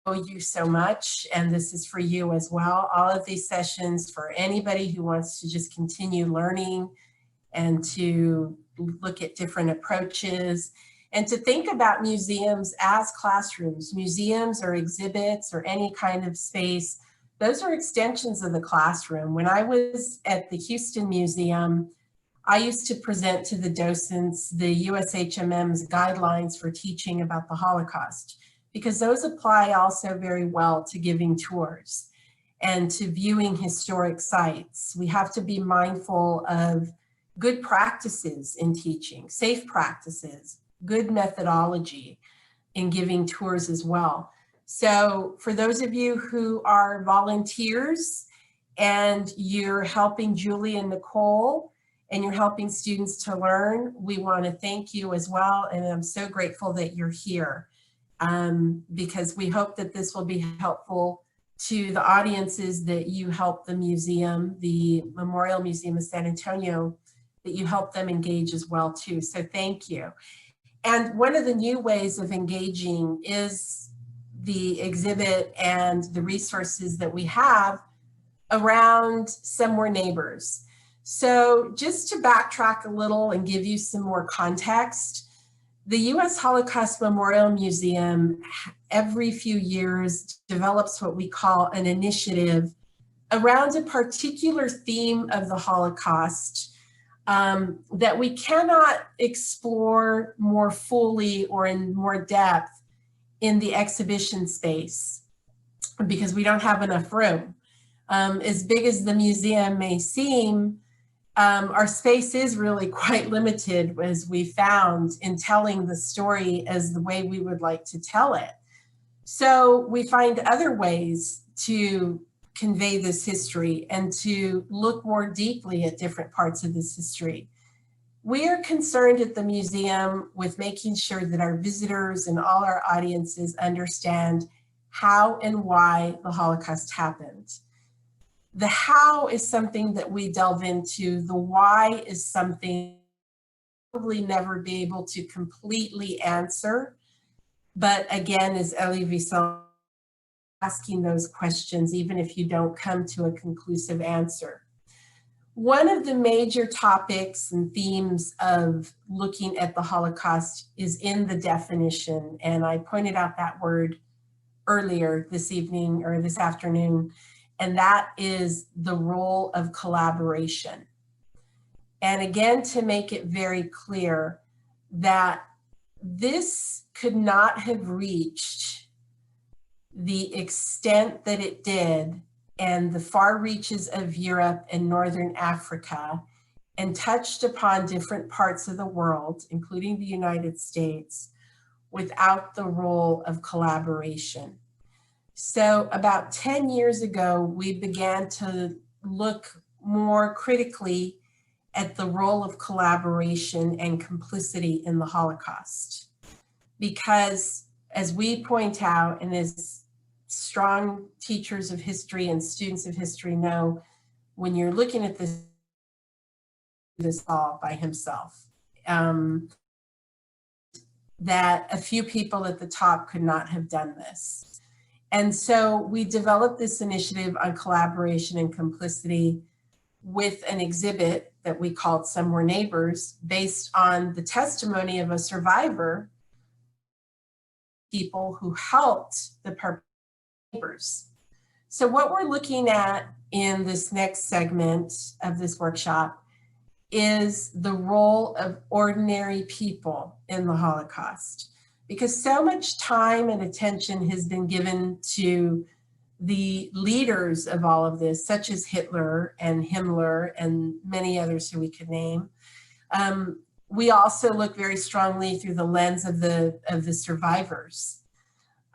owe you so much, and this is for you as well. All of these sessions for anybody who wants to just continue learning and to look at different approaches and to think about museums as classrooms. Museums or exhibits or any kind of space, those are extensions of the classroom. When I was at the Houston Museum, I used to present to the docents the USHMM's guidelines for teaching about the Holocaust, because those apply also very well to giving tours and to viewing historic sites. We have to be mindful of good practices in teaching, safe practices, good methodology in giving tours as well. So for those of you who are volunteers and you're helping Julie and Nicole and you're helping students to learn, we want to thank you as well. And I'm so grateful that you're here because we hope that this will be helpful to the audiences that you help the museum, the Memorial Museum of San Antonio, that you help them engage as well too. So thank you. And one of the new ways of engaging is the exhibit and the resources that we have around Somewhere Neighbors. So just to backtrack a little and give you some more context, the U.S. Holocaust Memorial Museum every few years develops what we call an initiative around a particular theme of the Holocaust that we cannot explore more fully or in more depth in the exhibition space because we don't have enough room. As big as the museum may seem, our space is really quite limited, as we found, in telling the story as the way we would like to tell it. So we find other ways to convey this history and to look more deeply at different parts of this history. We are concerned at the museum with making sure that our visitors and all our audiences understand how and why the Holocaust happened. The how is something that we delve into. The why is something we'll probably never be able to completely answer. But again, as Ellie Resell, asking those questions, even if you don't come to a conclusive answer. One of the major topics and themes of looking at the Holocaust is in the definition, and I pointed out that word earlier this evening or this afternoon, and that is the role of collaboration. And again, to make it very clear that this could not have reached the extent that it did and the far reaches of Europe and Northern Africa, and touched upon different parts of the world, including the United States, without the role of collaboration. So about 10 years ago, we began to look more critically at the role of collaboration and complicity in the Holocaust. Because as we point out, and as strong teachers of history and students of history know, when you're looking at this all by himself, that a few people at the top could not have done this. And so we developed this initiative on collaboration and complicity with an exhibit that we called Some Were Neighbors, based on the testimony of a survivor, people who helped the neighbors. So what we're looking at in this next segment of this workshop is the role of ordinary people in the Holocaust, because so much time and attention has been given to the leaders of all of this, such as Hitler and Himmler and many others who we could name. We also look very strongly through the lens of the survivors.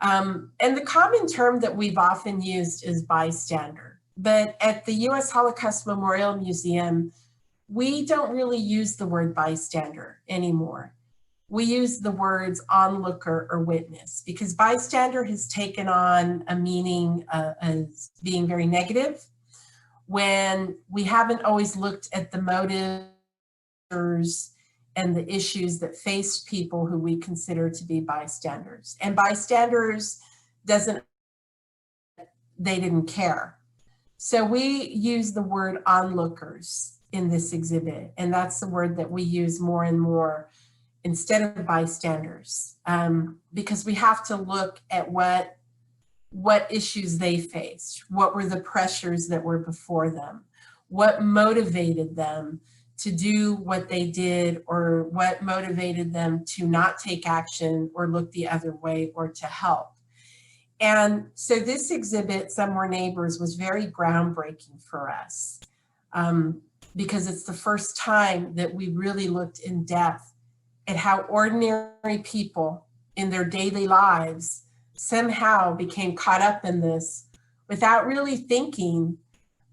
And the common term that we've often used is bystander. But at the US Holocaust Memorial Museum, we don't really use the word bystander anymore. We use the words onlooker or witness, because bystander has taken on a meaning as being very negative, when we haven't always looked at the motives and the issues that faced people who we consider to be bystanders. And bystanders they didn't care. So we use the word onlookers in this exhibit, and that's the word that we use more and more instead of bystanders, because we have to look at what issues they faced, what were the pressures that were before them, what motivated them to do what they did, or what motivated them to not take action or look the other way or to help. And so this exhibit, Some Were Neighbors, was very groundbreaking for us, because it's the first time that we really looked in depth at how ordinary people in their daily lives somehow became caught up in this without really thinking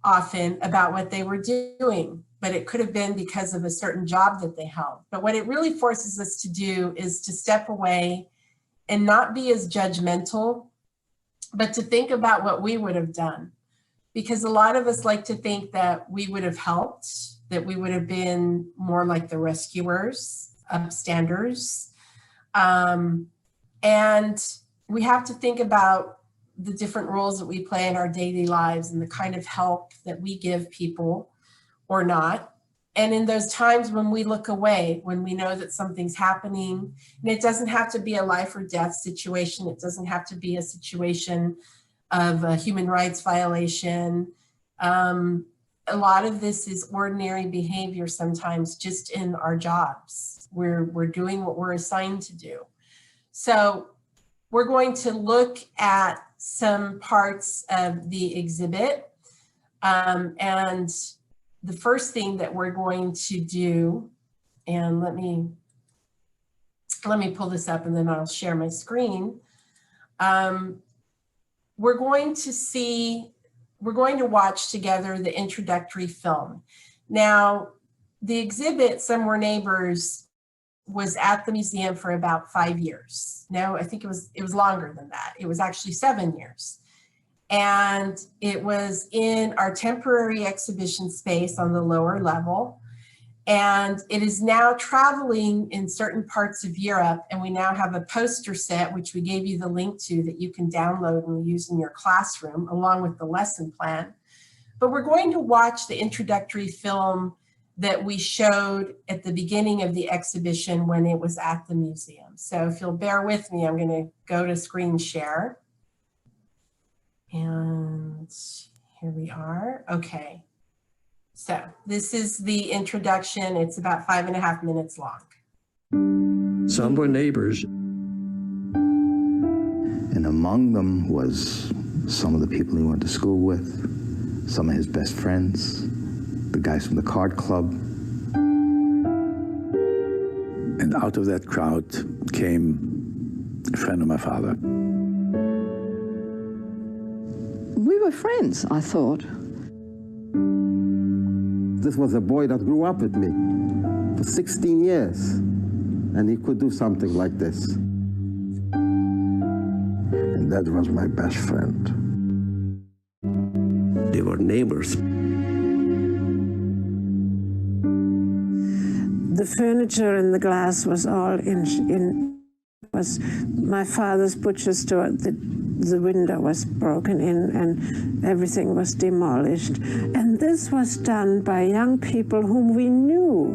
often about what they were doing. But it could have been because of a certain job that they held. But what it really forces us to do is to step away and not be as judgmental, but to think about what we would have done. Because a lot of us like to think that we would have helped, that we would have been more like the rescuers, upstanders. And we have to think about the different roles that we play in our daily lives and the kind of help that we give people or not. And in those times when we look away, when we know that something's happening, and it doesn't have to be a life or death situation, it doesn't have to be a situation of a human rights violation. A lot of this is ordinary behavior sometimes just in our jobs. We're doing what we're assigned to do. So we're going to look at some parts of the exhibit. And the first thing that we're going to do, and let me pull this up and then I'll share my screen. We're going to watch together the introductory film. Now, the exhibit, Some Were Neighbors, was at the museum for about 5 years. No, I think it was longer than that. It was actually 7 years. And it was in our temporary exhibition space on the lower level. And it is now traveling in certain parts of Europe. And we now have a poster set, which we gave you the link to, that you can download and use in your classroom, along with the lesson plan. But we're going to watch the introductory film that we showed at the beginning of the exhibition when it was at the museum. So if you'll bear with me, I'm going to go to screen share. And here we are. Okay. So this is the introduction. It's about 5.5 minutes long. Some were neighbors. And among them was some of the people he went to school with, some of his best friends, the guys from the card club. And out of that crowd came a friend of my father. We were friends, I thought. This was a boy that grew up with me for 16 years, and he could do something like this. And that was my best friend. They were neighbors. The furniture and the glass was all was my father's butcher store. The window was broken in and everything was demolished. And this was done by young people whom we knew.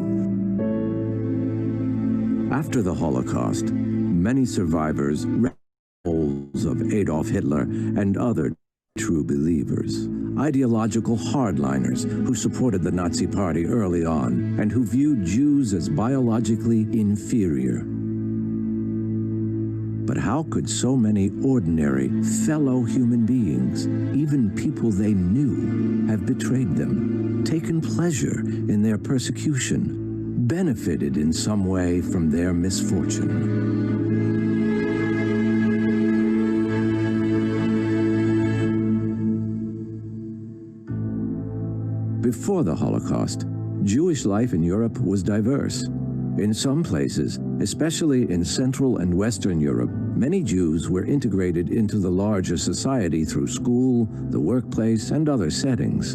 After the Holocaust, many survivors read roles of Adolf Hitler and other true believers, ideological hardliners who supported the Nazi Party early on and who viewed Jews as biologically inferior. But how could so many ordinary fellow human beings, even people they knew, have betrayed them, taken pleasure in their persecution, benefited in some way from their misfortune? Before the Holocaust, Jewish life in Europe was diverse. In some places, especially in Central and Western Europe, many Jews were integrated into the larger society through school, the workplace, and other settings.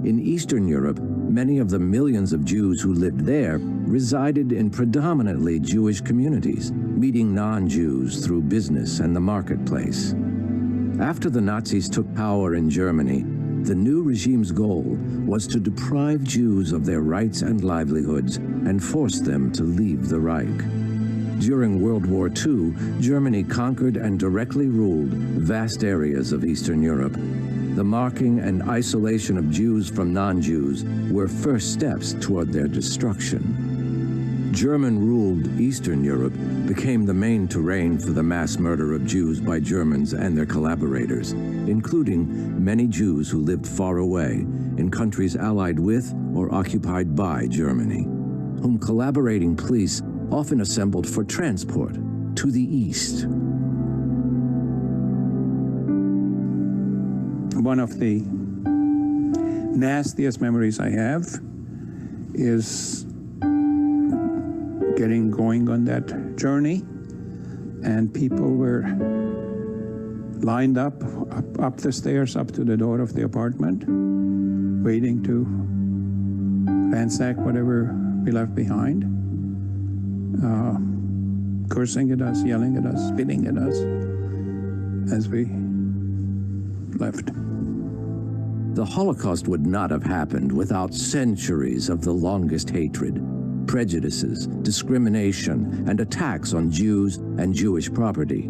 In Eastern Europe, many of the millions of Jews who lived there resided in predominantly Jewish communities, meeting non-Jews through business and the marketplace. After the Nazis took power in Germany, the new regime's goal was to deprive Jews of their rights and livelihoods and force them to leave the Reich. During World War II, Germany conquered and directly ruled vast areas of Eastern Europe. The marking and isolation of Jews from non-Jews were first steps toward their destruction. German-ruled Eastern Europe became the main terrain for the mass murder of Jews by Germans and their collaborators, including many Jews who lived far away in countries allied with or occupied by Germany, whom collaborating police often assembled for transport to the east. One of the nastiest memories I have is getting going on that journey, and people were lined up the stairs up to the door of the apartment, waiting to ransack whatever we left behind, cursing at us, yelling at us, spitting at us as we left. The Holocaust would not have happened without centuries of the longest hatred, prejudices, discrimination, and attacks on Jews and Jewish property.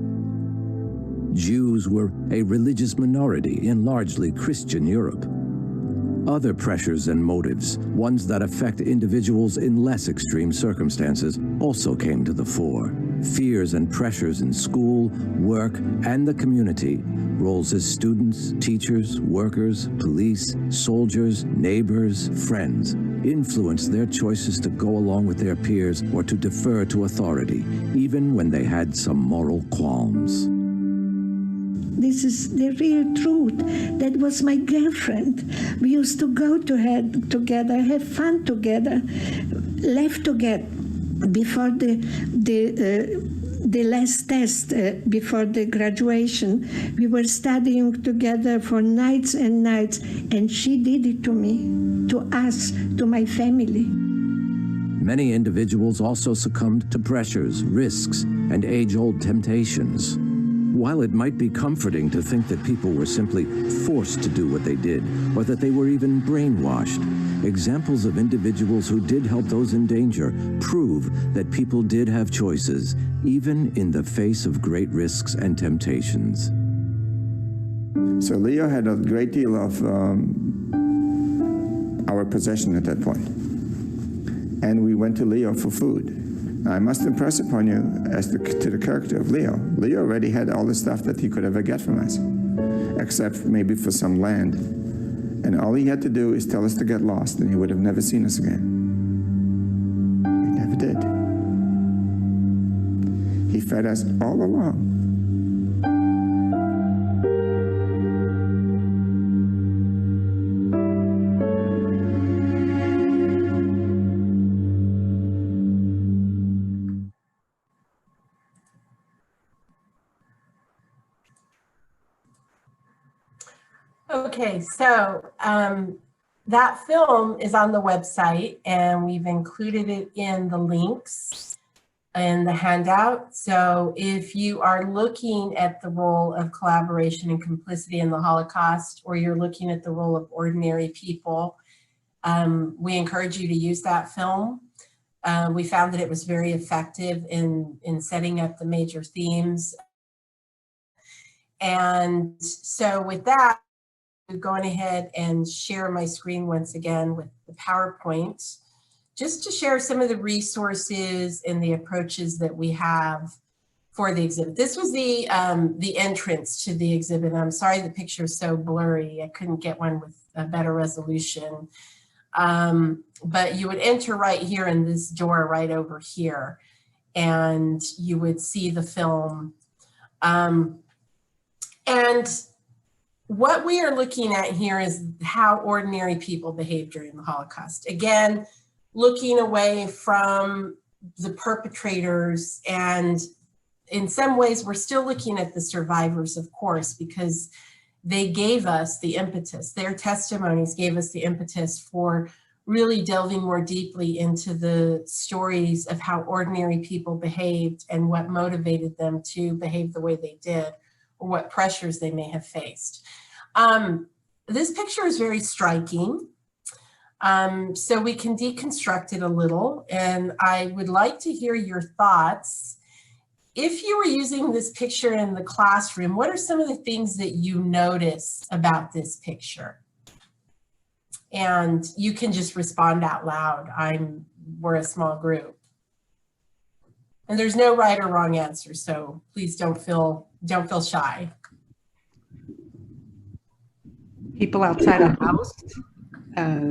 Jews were a religious minority in largely Christian Europe. Other pressures and motives, ones that affect individuals in less extreme circumstances, also came to the fore. Fears and pressures in school, work, and the community, roles as students, teachers, workers, police, soldiers, neighbors, friends, influenced their choices to go along with their peers or to defer to authority, even when they had some moral qualms. This is the real truth. That was my girlfriend. We used to go to her together, have fun together, left together before the last test, before the graduation. We were studying together for nights and nights, and she did it to me, to us, to my family. Many individuals also succumbed to pressures, risks, and age-old temptations. While it might be comforting to think that people were simply forced to do what they did, or that they were even brainwashed, examples of individuals who did help those in danger prove that people did have choices, even in the face of great risks and temptations. So Leo had a great deal of our possession at that point. And we went to Leo for food. I must impress upon you as to the character of Leo. Leo already had all the stuff that he could ever get from us, except maybe for some land. And all he had to do is tell us to get lost, and he would have never seen us again. He never did. He fed us all along. Okay, so that film is on the website, and we've included it in the links in the handout. So if you are looking at the role of collaboration and complicity in the Holocaust, or you're looking at the role of ordinary people, we encourage you to use that film. We found that it was very effective in setting up the major themes. And so with that, going ahead and share my screen once again with the PowerPoint, just to share some of the resources and the approaches that we have for the exhibit. This was the entrance to the exhibit. I'm sorry the picture is so blurry. I couldn't get one with a better resolution. But you would enter right here in this door right over here, and you would see the film. And what we are looking at here is how ordinary people behaved during the Holocaust. Again, looking away from the perpetrators, and in some ways we're still looking at the survivors, of course, because they gave us the impetus. Their testimonies gave us the impetus for really delving more deeply into the stories of how ordinary people behaved and what motivated them to behave the way they did, or what pressures they may have faced. This picture is very striking, so we can deconstruct it a little, and I would like to hear your thoughts. If you were using this picture in the classroom, what are some of the things that you notice about this picture? And you can just respond out loud. We're a small group. And there's no right or wrong answer, so please don't feel shy. People outside a house,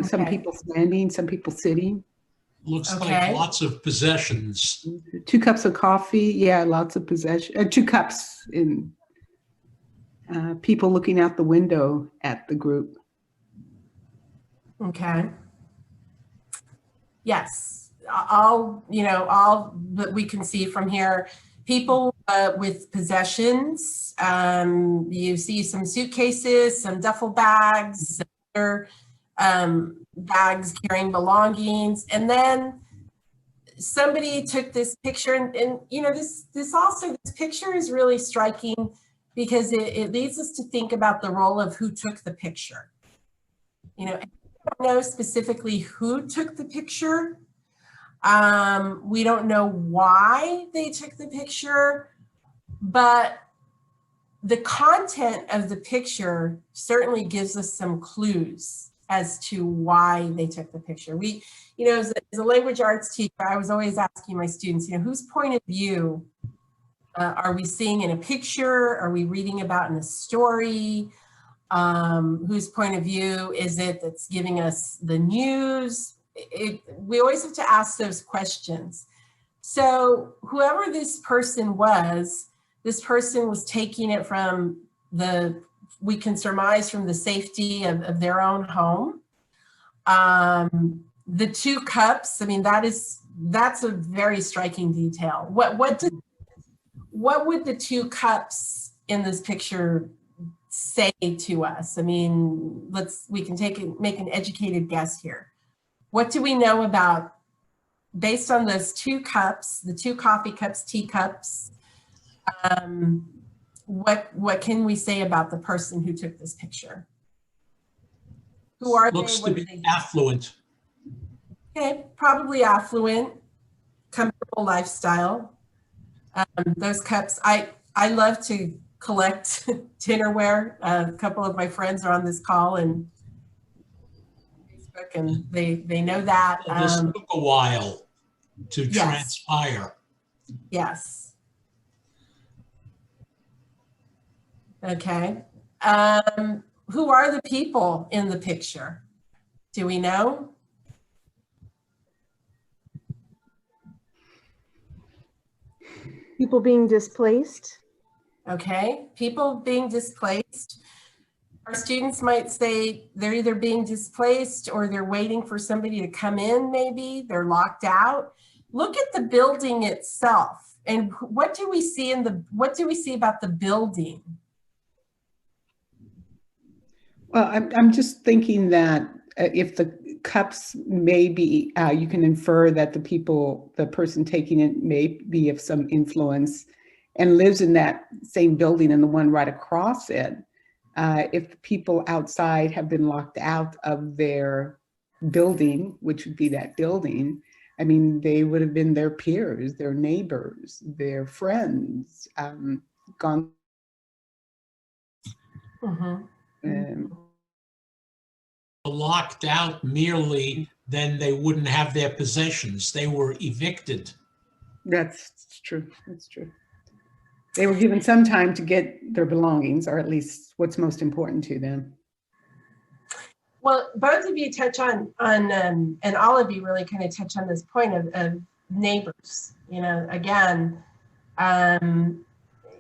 some people standing, some people sitting. Looks like lots of possessions. 2 cups of coffee, yeah, lots of possession. 2 cups, in people looking out the window at the group. Okay. Yes, all that we can see from here. People with possessions. You see some suitcases, some duffel bags, some other bags carrying belongings, and then somebody took this picture, and this picture is really striking because it leads us to think about the role of who took the picture. I don't know specifically who took the picture. We don't know why they took the picture, but the content of the picture certainly gives us some clues as to why they took the picture. As a language arts teacher, I was always asking my students, whose point of view are we seeing in a picture? Are we reading about in a story? Whose point of view is it that's giving us the news? We always have to ask those questions. So whoever this person was taking it from we can surmise from the safety of their own home. The 2 cups, that's a very striking detail. What would the 2 cups in this picture say to us? We can make an educated guess here. What do we know about, based on those 2 cups, the 2 coffee cups, teacups? What can we say about the person who took this picture? Who are they? Looks to be affluent. Okay, probably affluent, comfortable lifestyle. Those cups, I love to collect dinnerware. A couple of my friends are on this call and Facebook, and they know that. This took a while to transpire. Yes. Okay. Who are the people in the picture? Do we know? People being displaced. Okay, people being displaced. Our students might say they're either being displaced or they're waiting for somebody to come in, maybe they're locked out. Look at the building itself. And what do we see what do we see about the building? Well, I'm just thinking that if the cups may be, you can infer that the person taking it may be of some influence and lives in that same building and the one right across it. If the people outside have been locked out of their building, which would be that building, I mean, they would have been their peers, their neighbors, their friends, gone. Locked out merely, then they wouldn't have their possessions. They were evicted. That's true. That's true. They were given some time to get their belongings, or at least what's most important to them. Well, both of you touch on and all of you really kind of touch on this point of neighbors. You know, again,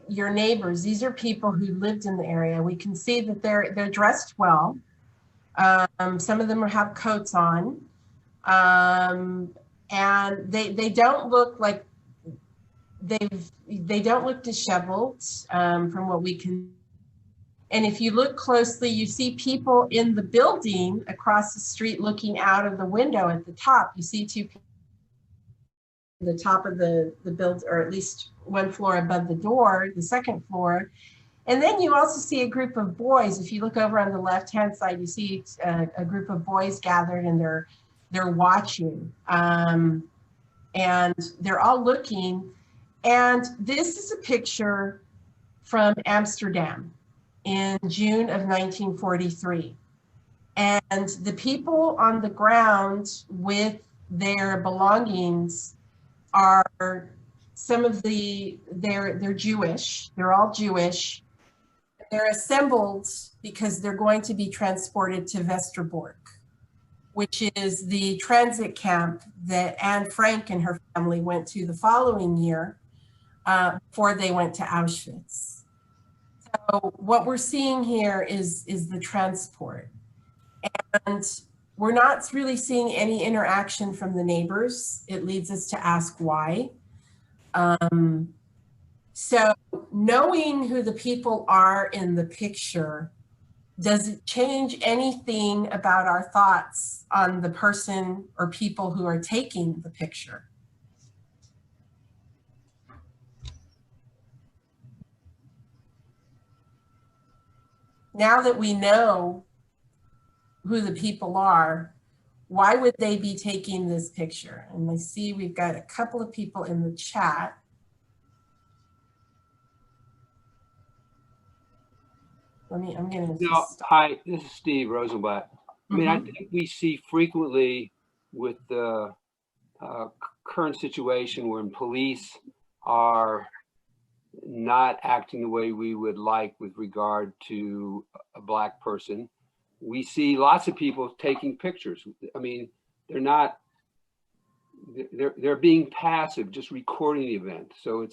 your neighbors, these are people who lived in the area. We can see that they're dressed well. Some of them have coats on, and they don't look like they don't look disheveled from what we can. And if you look closely, you see people in the building across the street looking out of the window at the top. You see two people at the top of the build, or at least one floor above the door, the second floor. And then you also see a group of boys. If you look over on the left-hand side, you see a group of boys gathered, and they're watching. And they're all looking. And this is a picture from Amsterdam in June of 1943. And the people on the ground with their belongings are some of they're Jewish. They're all Jewish. They're assembled because they're going to be transported to Westerbork, which is the transit camp that Anne Frank and her family went to the following year before they went to Auschwitz. So what we're seeing here is the transport. And we're not really seeing any interaction from the neighbors. It leads us to ask why. So knowing who the people are in the picture, does it change anything about our thoughts on the person or people who are taking the picture? Now that we know who the people are, why would they be taking this picture? And I see we've got a couple of people in the chat. Hi, this is Steve Rosenblatt. I mean, I think we see frequently with the current situation when police are not acting the way we would like with regard to a Black person. We see lots of people taking pictures. I mean, they're being passive, just recording the event. So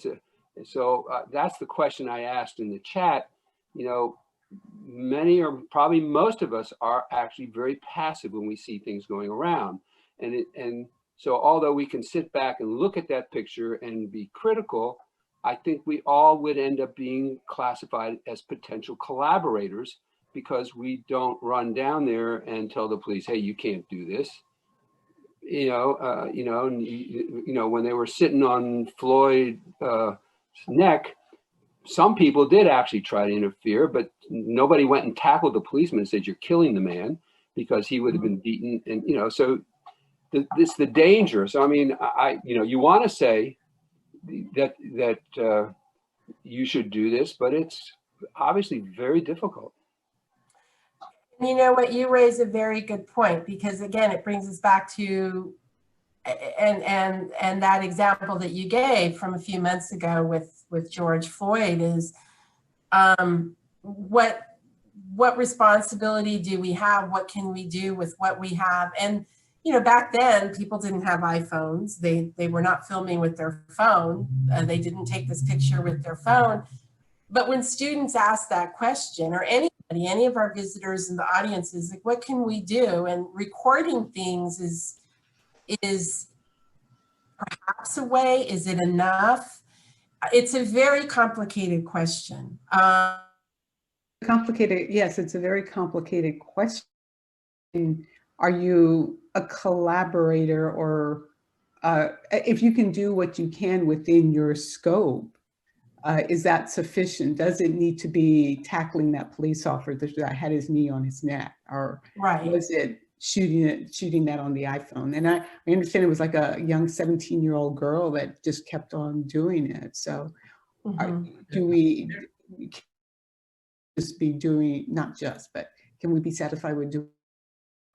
that's the question I asked in the chat. You know, many or probably most of us are actually very passive when we see things going around. And so although we can sit back and look at that picture and be critical, I think we all would end up being classified as potential collaborators because we don't run down there and tell the police, hey, you can't do this. When they were sitting on Floyd's neck, some people did actually try to interfere, but nobody went and tackled the policeman and said, you're killing the man, because he would have been beaten. And, so it's the danger. So, I mean, you want to say that you should do this, but it's obviously very difficult. You know what, you raise a very good point, because again, it brings us back to and that example that you gave from a few months ago with George Floyd is what responsibility do we have? What can we do with what we have? And you know, back then people didn't have iPhones. They were not filming with their phone. They didn't take this picture with their phone. But when students ask that question, or anybody, any of our visitors in the audience is like, what can we do? And recording things is perhaps a way. Is it enough? It's a very complicated question. Complicated, yes, it's a very complicated question. Are you a collaborator, or if you can do what you can within your scope, is that sufficient? Does it need to be tackling that police officer that had his knee on his neck, or was it shooting that on the iPhone? And I understand it was like a young 17-year-old girl that just kept on doing it. So do we just be doing, not just, but can we be satisfied with doing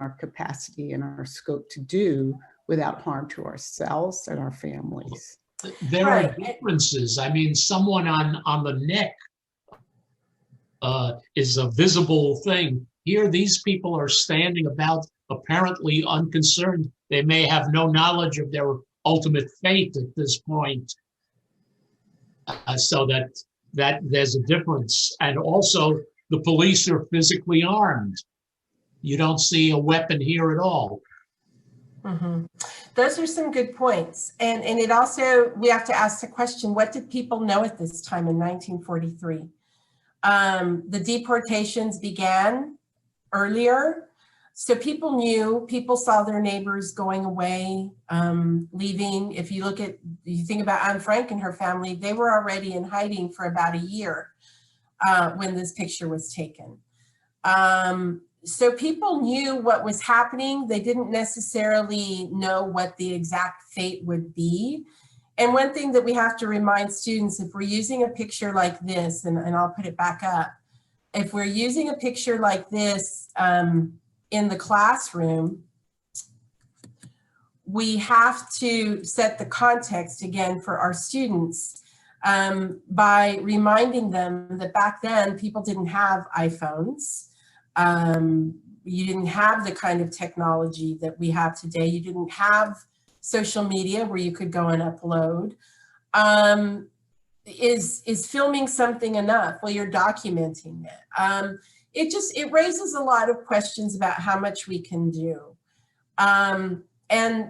our capacity and our scope to do without harm to ourselves and our families? There are differences. I mean, someone on the neck is a visible thing. Here, these people are standing about apparently unconcerned. They may have no knowledge of their ultimate fate at this point. So that there's a difference. And also, the police are physically armed. You don't see a weapon here at all. Mm-hmm. Those are some good points. And it also, we have to ask the question, what did people know at this time in 1943? The deportations began earlier. So people knew, people saw their neighbors going away, leaving. If you think about Anne Frank and her family, they were already in hiding for about a year when this picture was taken. So people knew what was happening. They didn't necessarily know what the exact fate would be. And one thing that we have to remind students, if we're using a picture like this, and I'll put it back up, if we're using a picture like this in the classroom, we have to set the context again for our students by reminding them that back then people didn't have iPhones. You didn't have the kind of technology that we have today. You didn't have social media where you could go and upload. Is filming something enough? Well, you're documenting it. It raises a lot of questions about how much we can do. And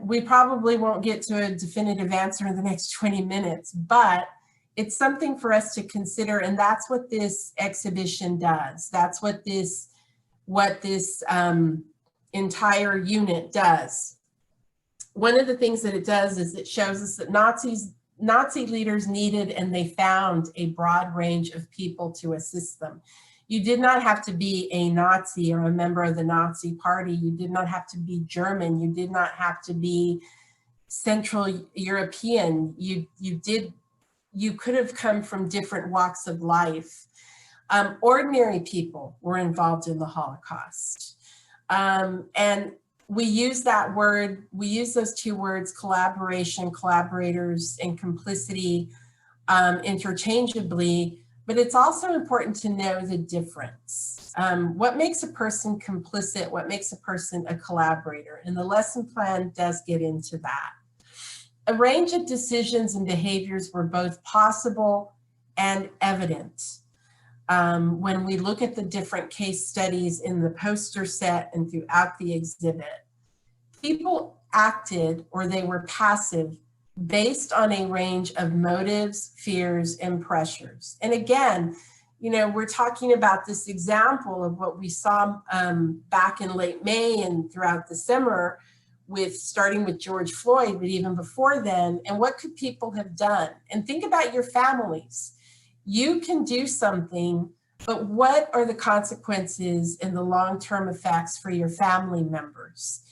we probably won't get to a definitive answer in the next 20 minutes, but it's something for us to consider. And that's what this exhibition does. That's what this entire unit does. One of the things that it does is it shows us that Nazi leaders needed and they found a broad range of people to assist them. You did not have to be a Nazi or a member of the Nazi Party. You did not have to be German. You did not have to be Central European. You could have come from different walks of life. Ordinary people were involved in the Holocaust. And we use that word, we use those two words, collaboration, collaborators, and complicity interchangeably, but it's also important to know the difference. What makes a person complicit? What makes a person a collaborator? And the lesson plan does get into that. A range of decisions and behaviors were both possible and evident. When we look at the different case studies in the poster set and throughout the exhibit, people acted or they were passive based on a range of motives, fears, and pressures. And again, you know, we're talking about this example of what we saw back in late May and throughout the summer starting with George Floyd, but even before then, and what could people have done? And think about your families. You can do something, but what are the consequences and the long-term effects for your family members?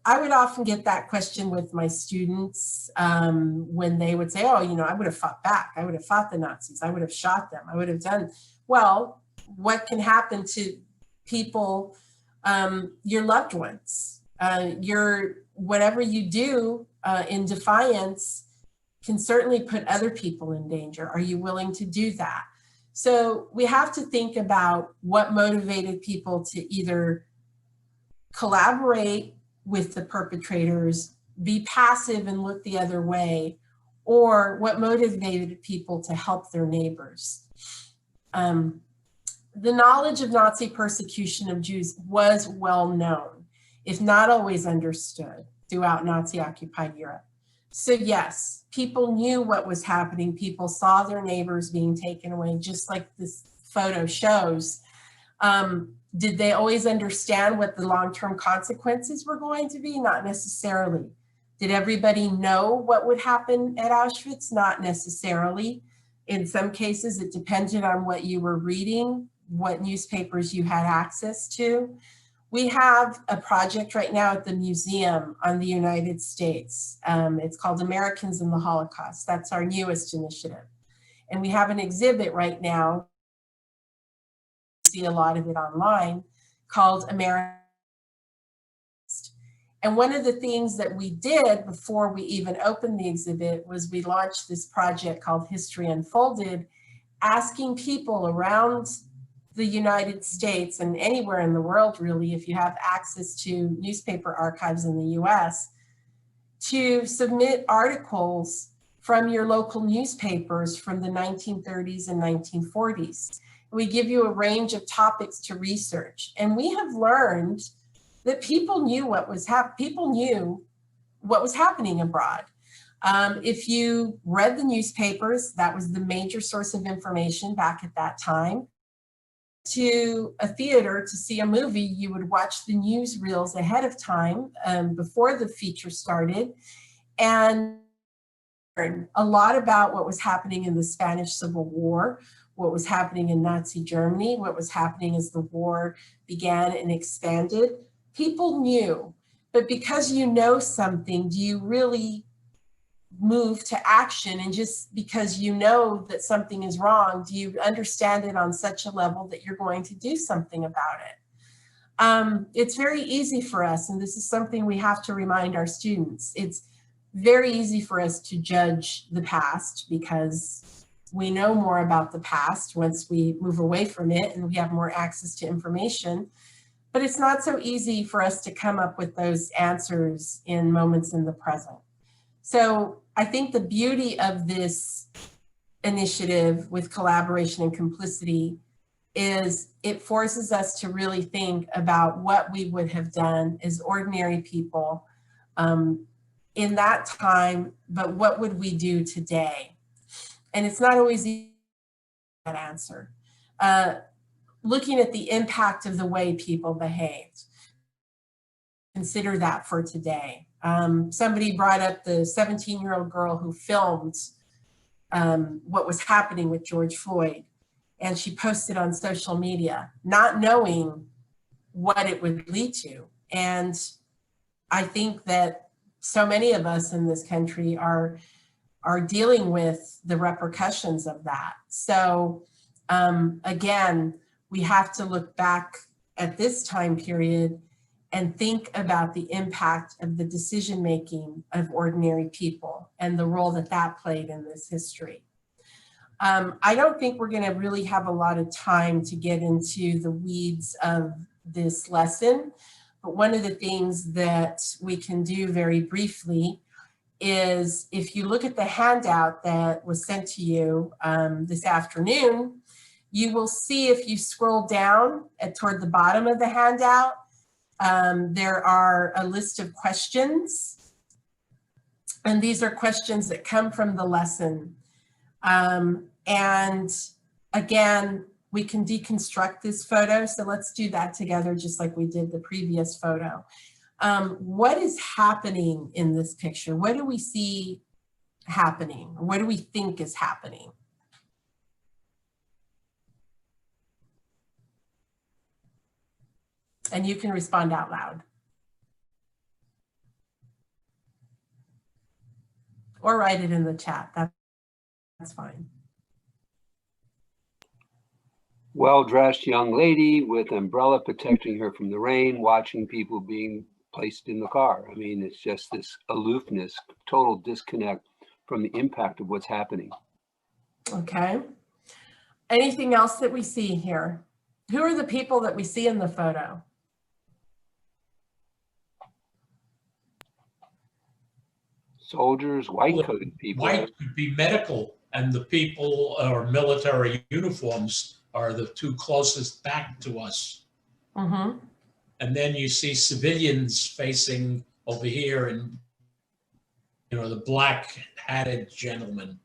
I would often get that question with my students when they would say, oh, you know, I would have fought back. I would have fought the Nazis. I would have shot them. I would have done. Well, what can happen to people, your loved ones? Whatever you do in defiance can certainly put other people in danger. Are you willing to do that? So we have to think about what motivated people to either collaborate with the perpetrators, be passive and look the other way, or what motivated people to help their neighbors. The knowledge of Nazi persecution of Jews was well known, if not always understood, throughout Nazi-occupied Europe. So yes, people knew what was happening. People saw their neighbors being taken away, just like this photo shows. Did they always understand what the long-term consequences were going to be? Not necessarily. Did everybody know what would happen at Auschwitz? Not necessarily. In some cases, it depended on what you were reading, what newspapers you had access to. We have a project right now at the museum on the United States. It's called Americans in the Holocaust. That's our newest initiative. And we have an exhibit right now, see a lot of it online, called Americans. And one of the things that we did before we even opened the exhibit was we launched this project called History Unfolded, asking people around the United States and anywhere in the world, really, if you have access to newspaper archives in the US, to submit articles from your local newspapers from the 1930s and 1940s. We give you a range of topics to research. And we have learned that people knew what was happening abroad. If you read the newspapers, that was the major source of information back at that time. To a theater to see a movie, you would watch the newsreels ahead of time before the feature started, and learn a lot about what was happening in the Spanish Civil War, what was happening in Nazi Germany, what was happening as the war began and expanded. People knew, but because you know something, do you really move to action? And just because you know that something is wrong, do you understand it on such a level that you're going to do something about it? It's very easy for us, and this is something we have to remind our students. It's very easy for us to judge the past because we know more about the past once we move away from it and we have more access to information. But it's not so easy for us to come up with those answers in moments in the present. So I think the beauty of this initiative with collaboration and complicity is it forces us to really think about what we would have done as ordinary people in that time, but what would we do today? And it's not always easy to answer. Looking at the impact of the way people behaved. Consider that for today. Somebody brought up the 17-year-old girl who filmed what was happening with George Floyd, and she posted on social media, not knowing what it would lead to. And I think that so many of us in this country are dealing with the repercussions of that. So again, we have to look back at this time period and think about the impact of the decision-making of ordinary people and the role that that played in this history. I don't think we're gonna really have a lot of time to get into the weeds of this lesson, but one of the things that we can do very briefly is if you look at the handout that was sent to you this afternoon, you will see if you scroll down toward the bottom of the handout, there are a list of questions, and these are questions that come from the lesson. And again, we can deconstruct this photo, so let's do that together just like we did the previous photo. What is happening in this picture? What do we see happening? What do we think is happening? And you can respond out loud. or write it in the chat. That's fine. Well-dressed young lady with umbrella protecting her from the rain, watching people being placed in the car. I mean, it's just this aloofness, total disconnect from the impact of what's happening. Okay. Anything else that we see here? Who are the people that we see in the photo? Soldiers, white-coated people. White could be medical, and the people or military uniforms are the two closest back to us. Mm-hmm. And then you see civilians facing over here, and the black hatted gentleman.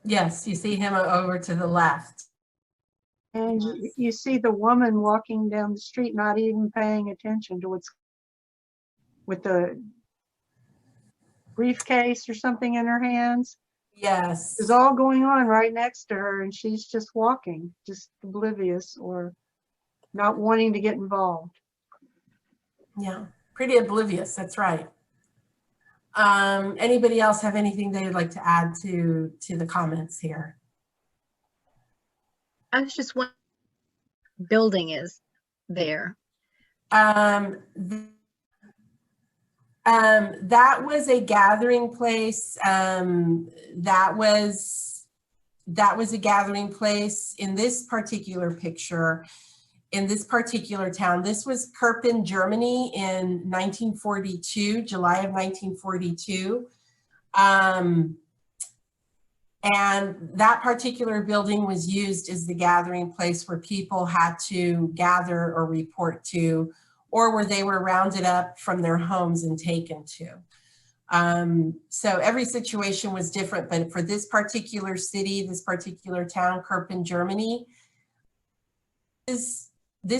Yes, you see him over to the left. And you see the woman walking down the street, not even paying attention to what's with the briefcase or something in her hands. Yes. It's all going on right next to her, and she's just walking, just oblivious or not wanting to get involved. Yeah, pretty oblivious, that's right. Anybody else have anything they would like to add to the comments here? I was just wondering what building is there. That was a gathering place. That was a gathering place in this particular picture, in this particular town. This was Kirpen, Germany in 1942, July of 1942. And that particular building was used as the gathering place where people had to gather or report to, or where they were rounded up from their homes and taken to. So every situation was different, but for this particular city, this particular town, Kirpen, Germany, this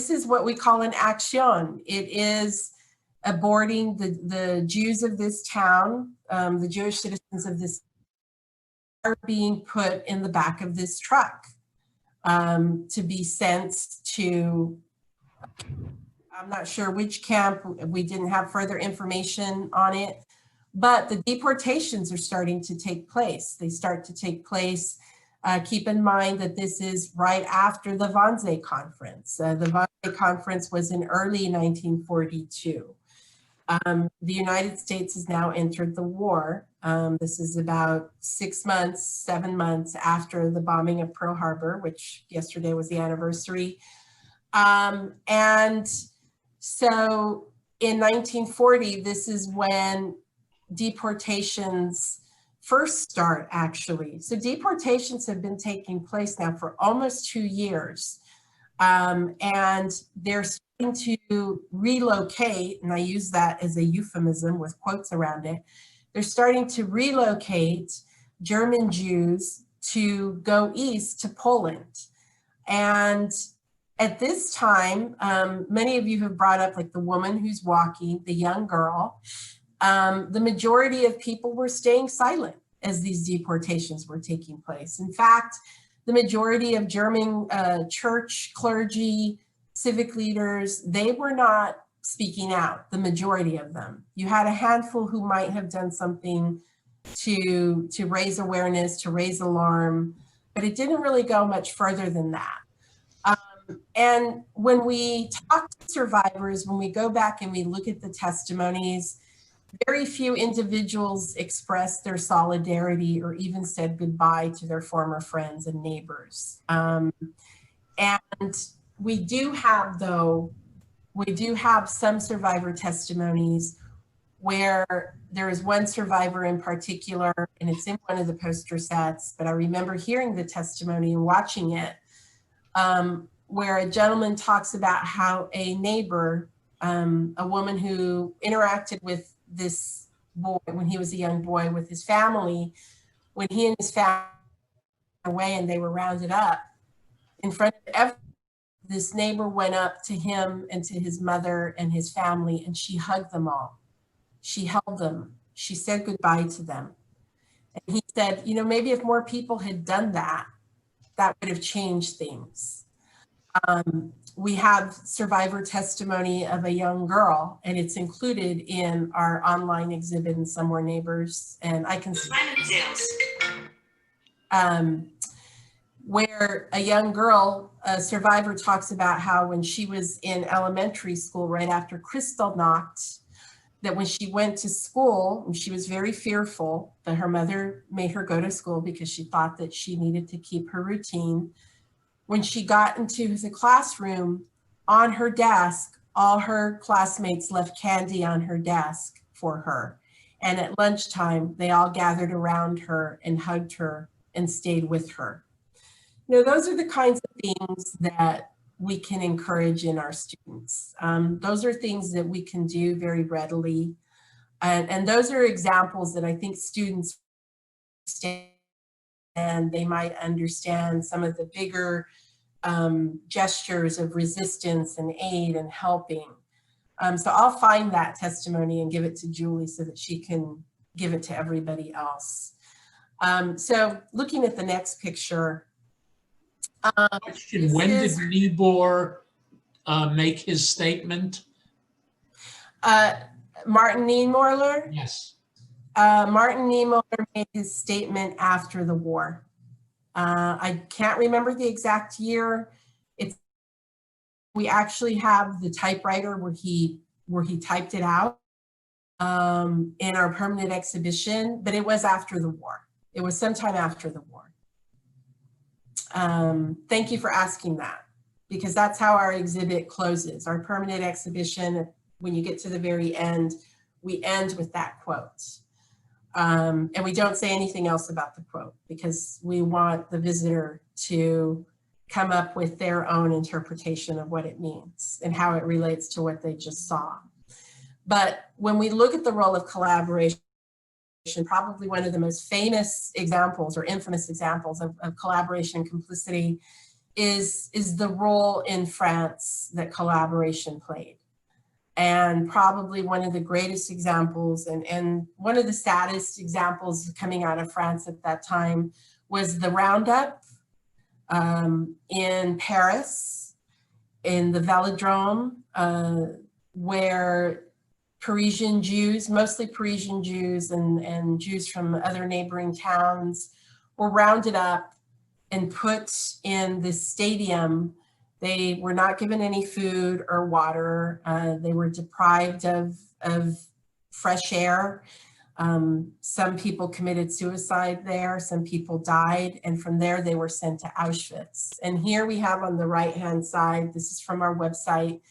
is what we call an action. It is aborting the Jews of this town, the Jewish citizens of this are being put in the back of this truck to be sent to, I'm not sure which camp. We didn't have further information on it, but the deportations are starting to take place. They start to take place. Keep in mind that this is right after the Wannsee Conference. The Wannsee Conference was in early 1942. The United States has now entered the war. This is about 7 months after the bombing of Pearl Harbor, which yesterday was the anniversary. And so in 1940, this is when deportations first start, actually. So deportations have been taking place now for almost 2 years. And they're starting to relocate, and I use that as a euphemism with quotes around it. They're starting to relocate German Jews to go east to Poland. And at this time, many of you have brought up like the woman who's walking, the young girl. The majority of people were staying silent as these deportations were taking place. In fact, the majority of German church, clergy, civic leaders, they were not speaking out, the majority of them. You had a handful who might have done something to raise awareness, to raise alarm, but it didn't really go much further than that. And when we talk to survivors, when we go back and we look at the testimonies, very few individuals expressed their solidarity or even said goodbye to their former friends and neighbors. And we do have, though, some survivor testimonies where there is one survivor in particular, and it's in one of the poster sets, but I remember hearing the testimony and watching it, where a gentleman talks about how a neighbor, a woman who interacted with this boy when he was a young boy with his family, when he and his family were away and they were rounded up, in front of everyone, this neighbor went up to him and to his mother and his family, and she hugged them all. She held them. She said goodbye to them. And he said, maybe if more people had done that, that would have changed things. We have survivor testimony of a young girl, and it's included in our online exhibit in Some More Neighbors, and I can where a young girl, a survivor, talks about how when she was in elementary school right after Kristallnacht, that when she went to school, she was very fearful, but her mother made her go to school because she thought that she needed to keep her routine. When she got into the classroom, on her desk, all her classmates left candy on her desk for her. And at lunchtime, they all gathered around her and hugged her and stayed with her. You know, those are the kinds of things that we can encourage in our students. Those are things that we can do very readily. And those are examples that I think students understand, and they might understand some of the bigger gestures of resistance and aid and helping. So I'll find that testimony and give it to Julie so that she can give it to everybody else. So looking at the next picture. Question, when did Niebuhr make his statement? Martin Niemöller? Yes. Martin Niemöller made his statement after the war. I can't remember the exact year. We actually have the typewriter where he typed it out in our permanent exhibition, but it was after the war. It was sometime after the war. Thank you for asking that, because that's how our exhibit closes. Our permanent exhibition, when you get to the very end, we end with that quote. And we don't say anything else about the quote because we want the visitor to come up with their own interpretation of what it means and how it relates to what they just saw. But when we look at the role of collaboration, probably one of the most famous examples or infamous examples of collaboration and complicity is the role in France that collaboration played. And probably one of the greatest examples and one of the saddest examples coming out of France at that time was the roundup in Paris, in the Velodrome, where Parisian Jews, mostly Parisian Jews and Jews from other neighboring towns, were rounded up and put in this stadium. They were not given any food or water. They were deprived of fresh air. Some people committed suicide there. Some people died. And from there, they were sent to Auschwitz. And here we have on the right-hand side, this is from our website,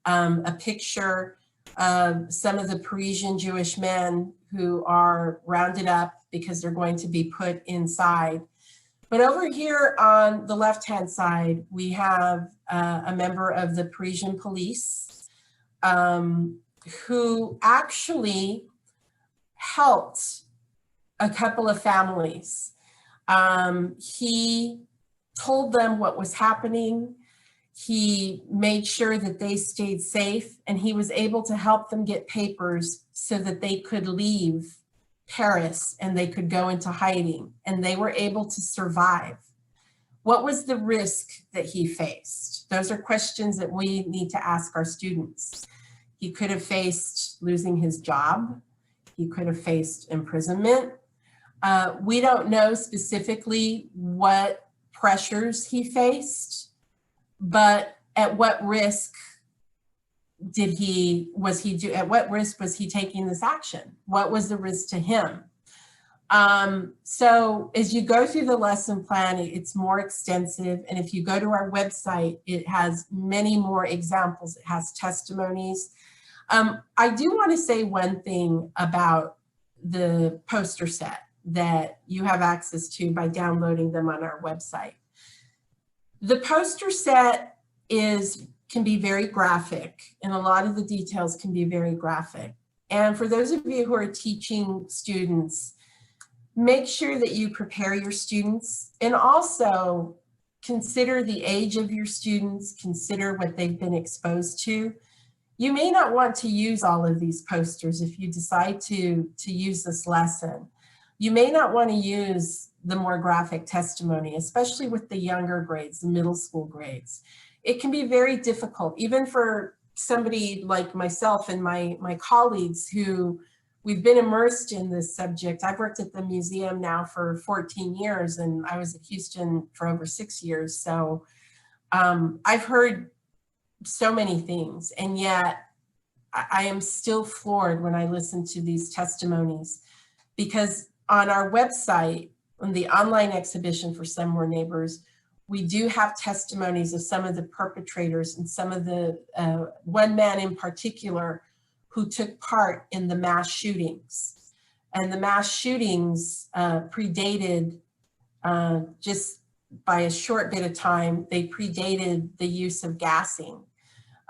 a picture of some of the Parisian Jewish men who are rounded up because they're going to be put inside. But over here on the left-hand side, we have a member of the Parisian police who actually helped a couple of families. He told them what was happening. He made sure that they stayed safe, and he was able to help them get papers so that they could leave Paris and they could go into hiding, and they were able to survive. What was the risk that he faced? Those are questions that we need to ask our students. He could have faced losing his job. He could have faced imprisonment. We don't know specifically what pressures he faced, but at what risk at what risk was he taking this action? What was the risk to him? So as you go through the lesson plan, it's more extensive. And if you go to our website, it has many more examples. It has testimonies. I do want to say one thing about the poster set that you have access to by downloading them on our website. The poster set can be very graphic, and a lot of the details can be very graphic. And for those of you who are teaching students, make sure that you prepare your students and also consider the age of your students, consider what they've been exposed to. You may not want to use all of these posters if you decide to use this lesson. You may not want to use the more graphic testimony, especially with the younger grades, the middle school grades. it can be very difficult, even for somebody like myself and my colleagues who we've been immersed in this subject. I've worked at the museum now for 14 years, and I was at Houston for over 6 years. So I've heard so many things, and yet I am still floored when I listen to these testimonies, because on our website, on the online exhibition for Some More Neighbors, we do have testimonies of some of the perpetrators and some of the, one man in particular who took part in the mass shootings. And the mass shootings predated, just by a short bit of time, they predated the use of gassing,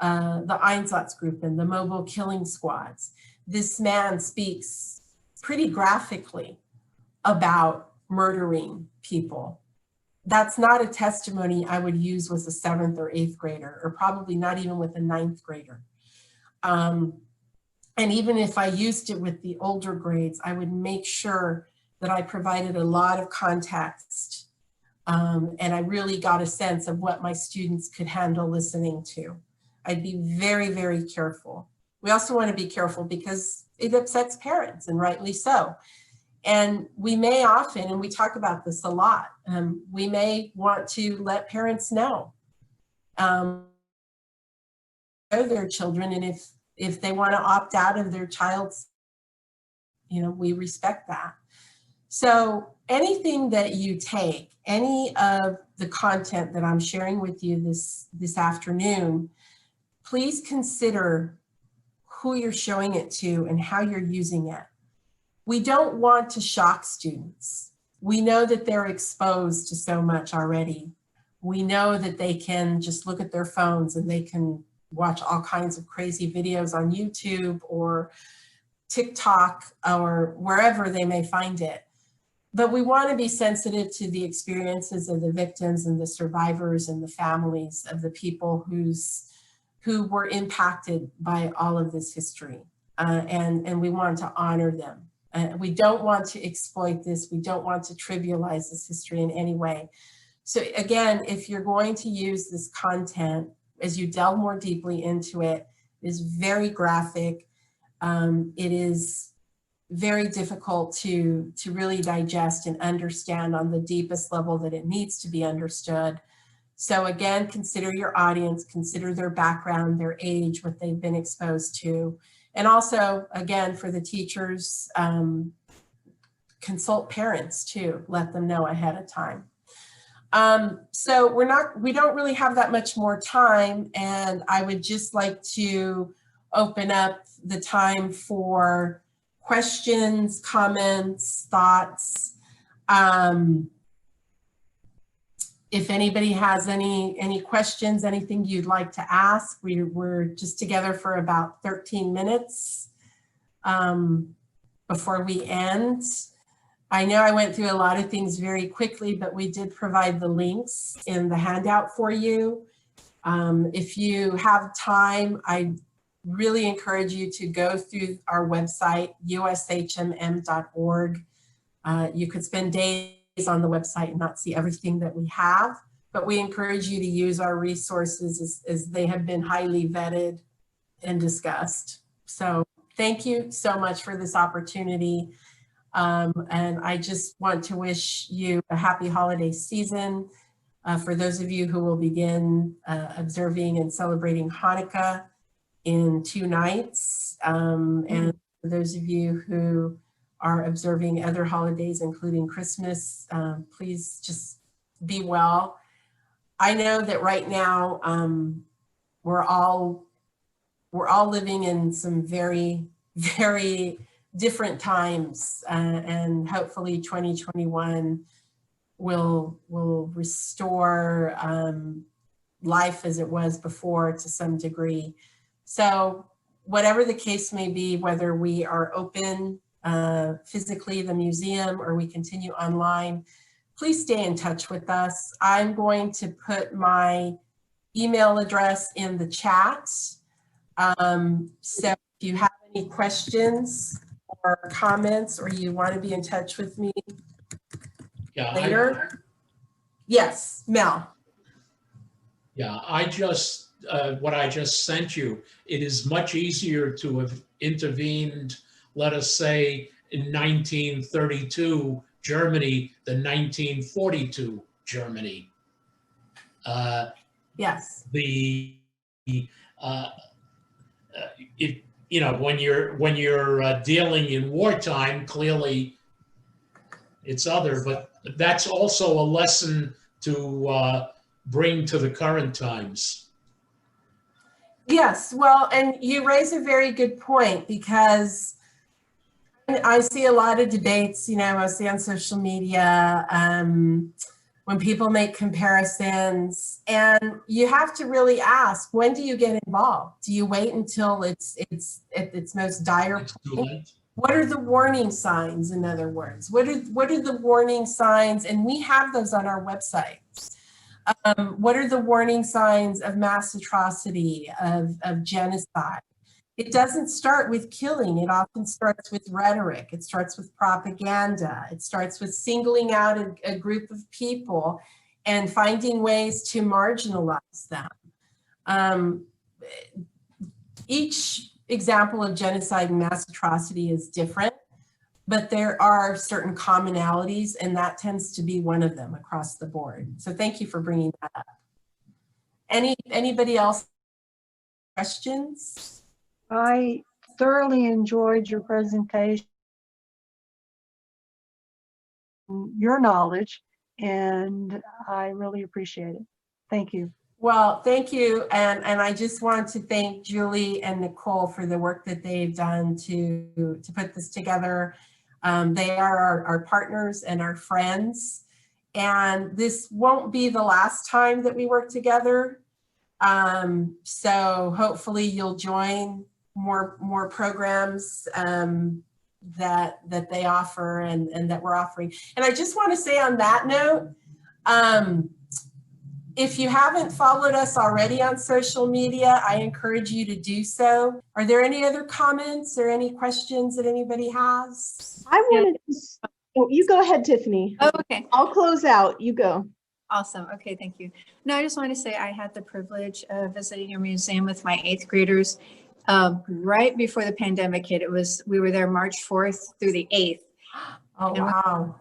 the Einsatzgruppen, the mobile killing squads. This man speaks pretty graphically about murdering people. That's not a testimony I would use with a 7th or 8th grader, or probably not even with a 9th grader. And even if I used it with the older grades, I would make sure that I provided a lot of context, and I really got a sense of what my students could handle listening to. I'd be very, very careful. We also want to be careful because it upsets parents, and rightly so. And we may often, and we talk about this a lot, we may want to let parents know their children, and if they want to opt out of their child's, we respect that. So anything that you take, any of the content that I'm sharing with you this afternoon, please consider who you're showing it to and how you're using it. We don't want to shock students. We know that they're exposed to so much already. We know that they can just look at their phones and they can watch all kinds of crazy videos on YouTube or TikTok or wherever they may find it. But we want to be sensitive to the experiences of the victims and the survivors and the families of the people who were impacted by all of this history. And we want to honor them. We don't want to exploit this. We don't want to trivialize this history in any way. So again, if you're going to use this content, as you delve more deeply into it, it is very graphic. It is very difficult to really digest and understand on the deepest level that it needs to be understood. So again, consider your audience, consider their background, their age, what they've been exposed to. And also, again, for the teachers, consult parents too, let them know ahead of time. So we don't really have that much more time, and I would just like to open up the time for questions, comments, thoughts. If anybody has any questions, anything you'd like to ask, we're just together for about 13 minutes before we end. I know I went through a lot of things very quickly, but we did provide the links in the handout for you. If you have time, I really encourage you to go through our website, ushmm.org. You could spend days on the website and not see everything that we have, but we encourage you to use our resources as they have been highly vetted and discussed. So thank you so much for this opportunity. And I just want to wish you a happy holiday season. For those of you who will begin observing and celebrating Hanukkah in 2 nights, and for those of you who are observing other holidays, including Christmas, please just be well. I know that right now we're all living in some very, very different times, and hopefully 2021 will restore life as it was before to some degree. So whatever the case may be, whether we are open physically, the museum, or we continue online, please stay in touch with us. I'm going to put my email address in the chat. So if you have any questions or comments, or you want to be in touch with me later. Yes, Mel. Yeah, what I just sent you, it is much easier to have intervened, let us say, in 1932 Germany than 1942 Germany. Yes. When you're dealing in wartime, clearly it's other, but that's also a lesson to bring to the current times. Yes, well, and you raise a very good point, because I see a lot of debates, mostly on social media, when people make comparisons, and you have to really ask, when do you get involved? Do you wait until it's at its most dire point? What are the warning signs, in other words? What are the warning signs? And we have those on our website. What are the warning signs of mass atrocity, of genocide? It doesn't start with killing. It often starts with rhetoric. It starts with propaganda. It starts with singling out a group of people and finding ways to marginalize them. Each example of genocide and mass atrocity is different, but there are certain commonalities, and that tends to be one of them across the board. So thank you for bringing that up. Anybody else? Questions? I thoroughly enjoyed your presentation, your knowledge, and I really appreciate it. Thank you. Well, thank you. And I just want to thank Julie and Nicole for the work that they've done to put this together. They are our partners and our friends. And this won't be the last time that we work together. So hopefully you'll join more programs that they offer and that we're offering. And I just want to say on that note, if you haven't followed us already on social media, I encourage you to do so. Are there any other comments or any questions that anybody has? I wanted to, oh, you go ahead, Tiffany. Oh, okay. I'll close out. You go. Awesome. Okay, thank you. No, I just want to say I had the privilege of visiting your museum with my 8th graders right before the pandemic hit. We were there March 4th through the 8th. Oh, wow.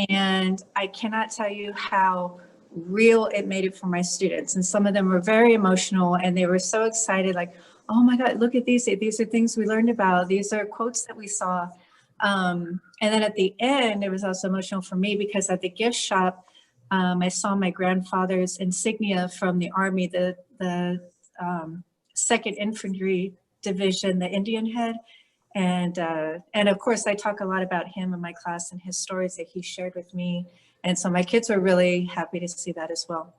And I cannot tell you how real it made it for my students. And some of them were very emotional, and they were so excited, like, oh my God, look at these. These are things we learned about. These are quotes that we saw. And then at the end, it was also emotional for me, because at the gift shop, I saw my grandfather's insignia from the Army, the 2nd Infantry Division, the Indian head. And of course, I talk a lot about him in my class and his stories that he shared with me. And so my kids were really happy to see that as well.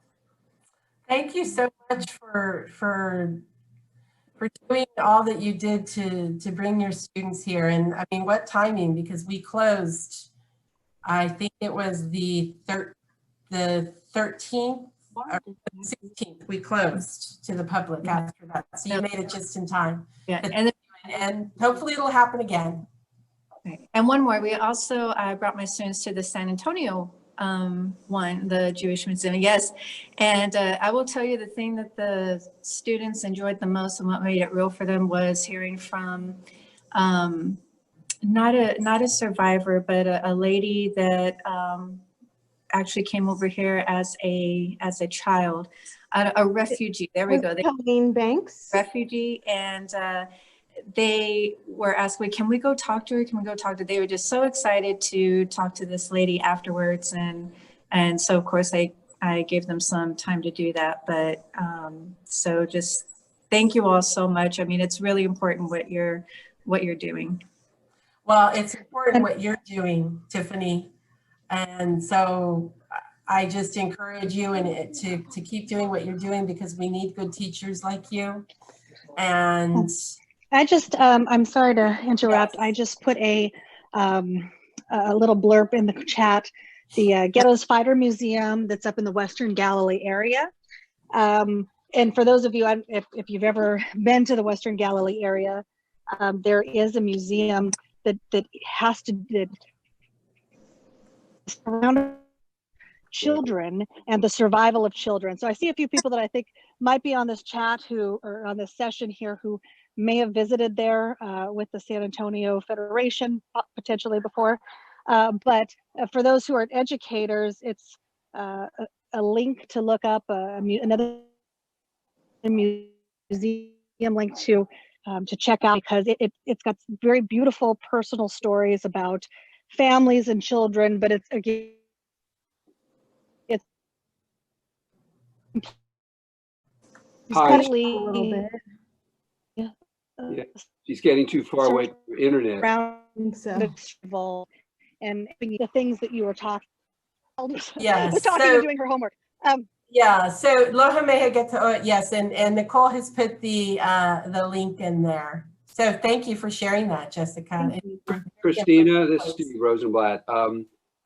Thank you so much for doing all that you did to bring your students here. And I mean, what timing, because we closed, I think it was the 13th or 16th, we closed to the public after that. So you made it just in time. Yeah, and hopefully it'll happen again. Okay. And one more, we also brought my students to the San Antonio the Jewish Museum, yes. And I will tell you, the thing that the students enjoyed the most and what made it real for them was hearing from not a survivor, but a lady that actually came over here as a child, a refugee. There we go. Colleen Banks. Refugee, and they were asking, can we go talk to her? Can we go talk to her? They were just so excited to talk to this lady afterwards. And so of course I gave them some time to do that. But so just thank you all so much. I mean, it's really important what you're doing. Well, it's important what you're doing, Tiffany. And so I just encourage you to keep doing what you're doing, because we need good teachers like you. And I just, I'm sorry to interrupt. Yes. I just put a little blurb in the chat. The Ghettos Fighter Museum that's up in the Western Galilee area. And for those of you, if you've ever been to the Western Galilee area, there is a museum that has to surrounded children and the survival of children. So I see a few people that I think might be on this chat or on this session here who may have visited there with the San Antonio Federation potentially before. But for those who aren't educators, it's a link to look up another museum link to check out, because it's got very beautiful personal stories about families and children, but it's completely a little bit. Yeah, she's getting too far away from the internet. And the things that you were talking. Yes, was talking and doing her homework. Yeah, so Loha Meha get to yes, and Nicole has put the link in there. So thank you for sharing that, Jessica. Christina, this is Steve Rosenblatt.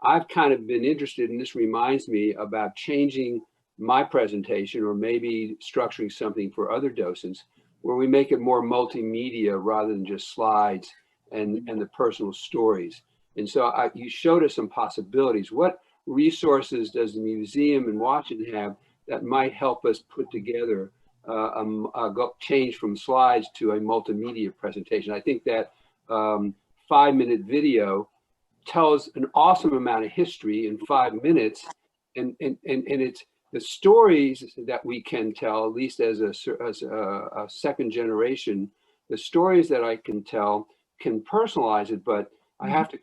I've kind of been interested, and this reminds me about changing my presentation, or maybe structuring something for other docents, where we make it more multimedia rather than just slides and the personal stories. And so you showed us some possibilities. What resources does the museum in Washington have that might help us put together change from slides to a multimedia presentation? I think that 5-minute video tells an awesome amount of history in 5 minutes, and it's the stories that we can tell, at least as a second generation, the stories that I can tell can personalize it, but I have to,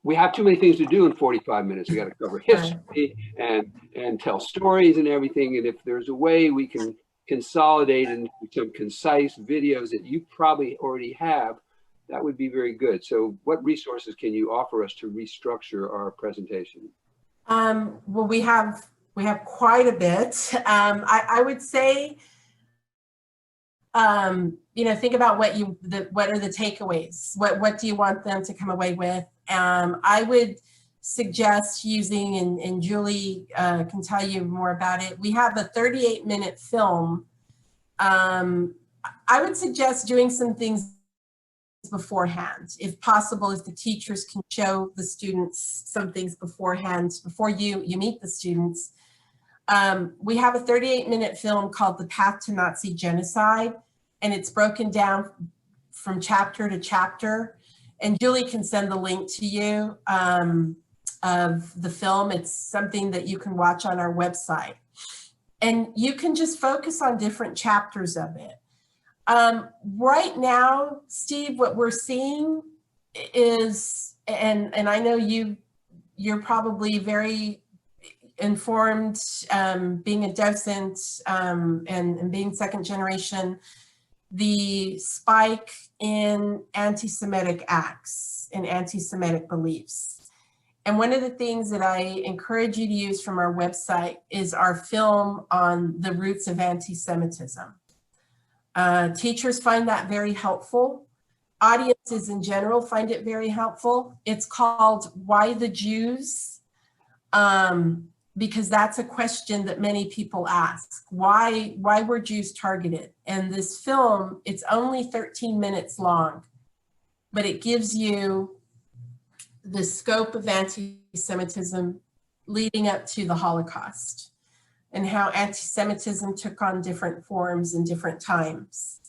we have too many things to do in 45 minutes. We got to cover history and tell stories and everything. And if there's a way we can consolidate into some concise videos that you probably already have, that would be very good. So what resources can you offer us to restructure our presentation? Well, we have quite a bit. I would say, think about what are the takeaways? What do you want them to come away with? I would suggest using, and Julie can tell you more about it. We have a 38-minute film. I would suggest doing some things beforehand, if possible, if the teachers can show the students some things beforehand, before you meet the students. We have a 38-minute film called The Path to Nazi Genocide, and it's broken down from chapter to chapter. And Julie can send the link to you of the film. It's something that you can watch on our website. And you can just focus on different chapters of it. Right now, Steve, what we're seeing is, and I know you're probably very informed, being a docent and being second generation, the spike in anti-Semitic acts and anti-Semitic beliefs. And one of the things that I encourage you to use from our website is our film on the roots of anti-Semitism. Teachers find that very helpful. Audiences in general find it very helpful. It's called Why the Jews? Because that's a question that many people ask. Why were Jews targeted? And this film, it's only 13 minutes long, but it gives you the scope of anti-Semitism leading up to the Holocaust, and how anti-Semitism took on different forms in different times.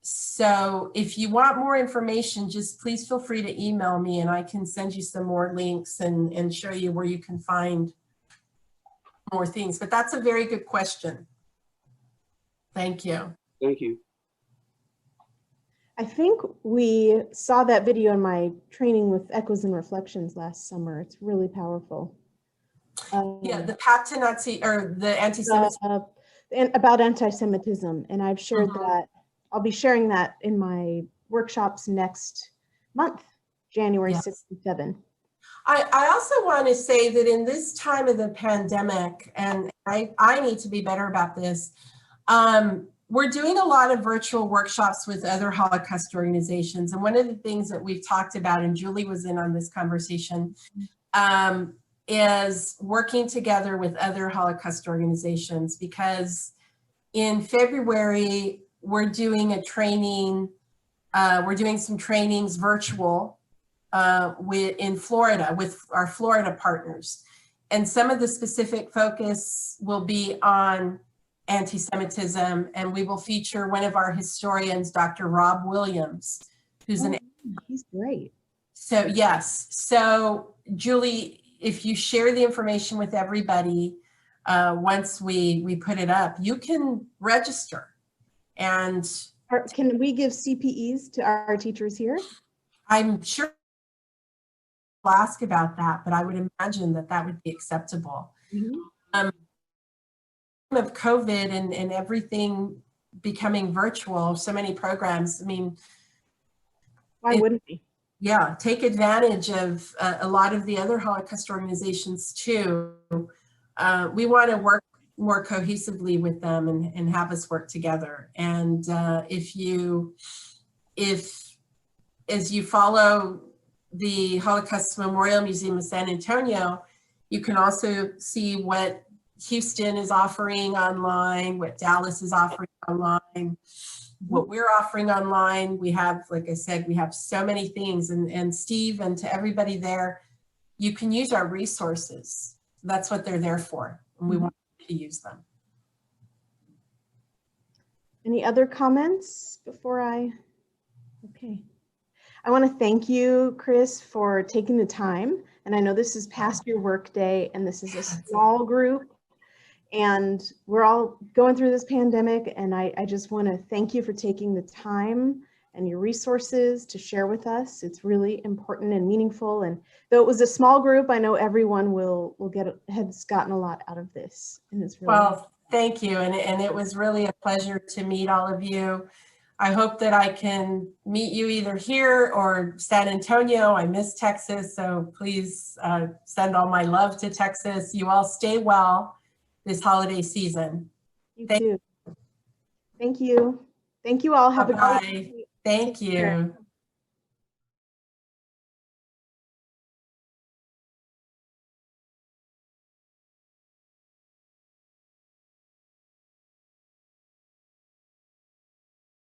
So if you want more information, just please feel free to email me and I can send you some more links and show you where you can find more things. But that's a very good question. Thank you. Thank you. I think we saw that video in my training with Echoes and Reflections last summer. It's really powerful. Yeah, the path to Nazi, or the anti-Semitism. About anti-Semitism, and I've shared that. I'll be sharing that in my workshops next month, January 6th and 7th. I also want to say that in this time of the pandemic, and I need to be better about this, we're doing a lot of virtual workshops with other Holocaust organizations. And one of the things that we've talked about, and Julie was in on this conversation, is working together with other Holocaust organizations, because in February, we're doing a training, we're doing some trainings virtual in Florida with our Florida partners. And some of the specific focus will be on anti-Semitism, and we will feature one of our historians, Dr. Rob Williams, who's he's great. So yes, so Julie, if you share the information with everybody, once we put it up, you can register. And can we give CPEs to our teachers here? I'm sure we'll ask about that, but I would imagine that that would be acceptable. Of COVID and everything becoming virtual, so many programs, I mean, why wouldn't we? Yeah, take advantage of a lot of the other Holocaust organizations too. We want to work more cohesively with them and have us work together. And as you follow the Holocaust Memorial Museum of San Antonio, you can also see what Houston is offering online, what Dallas is offering online, what we're offering online. We have, like I said, we have so many things. And Steve, and to everybody there, you can use our resources. That's what they're there for. And we want to use them. Any other comments before okay. I want to thank you, Chris, for taking the time. And I know this is past your work day and this is a small group. And we're all going through this pandemic, and I just want to thank you for taking the time and your resources to share with us. It's really important and meaningful. And though it was a small group, I know everyone has gotten a lot out of this. And it's really thank you. And it was really a pleasure to meet all of you. I hope that I can meet you either here or San Antonio. I miss Texas, so please send all my love to Texas. You all stay well this holiday season. You too. Thank you. Thank you all. Have a great day. Thank you.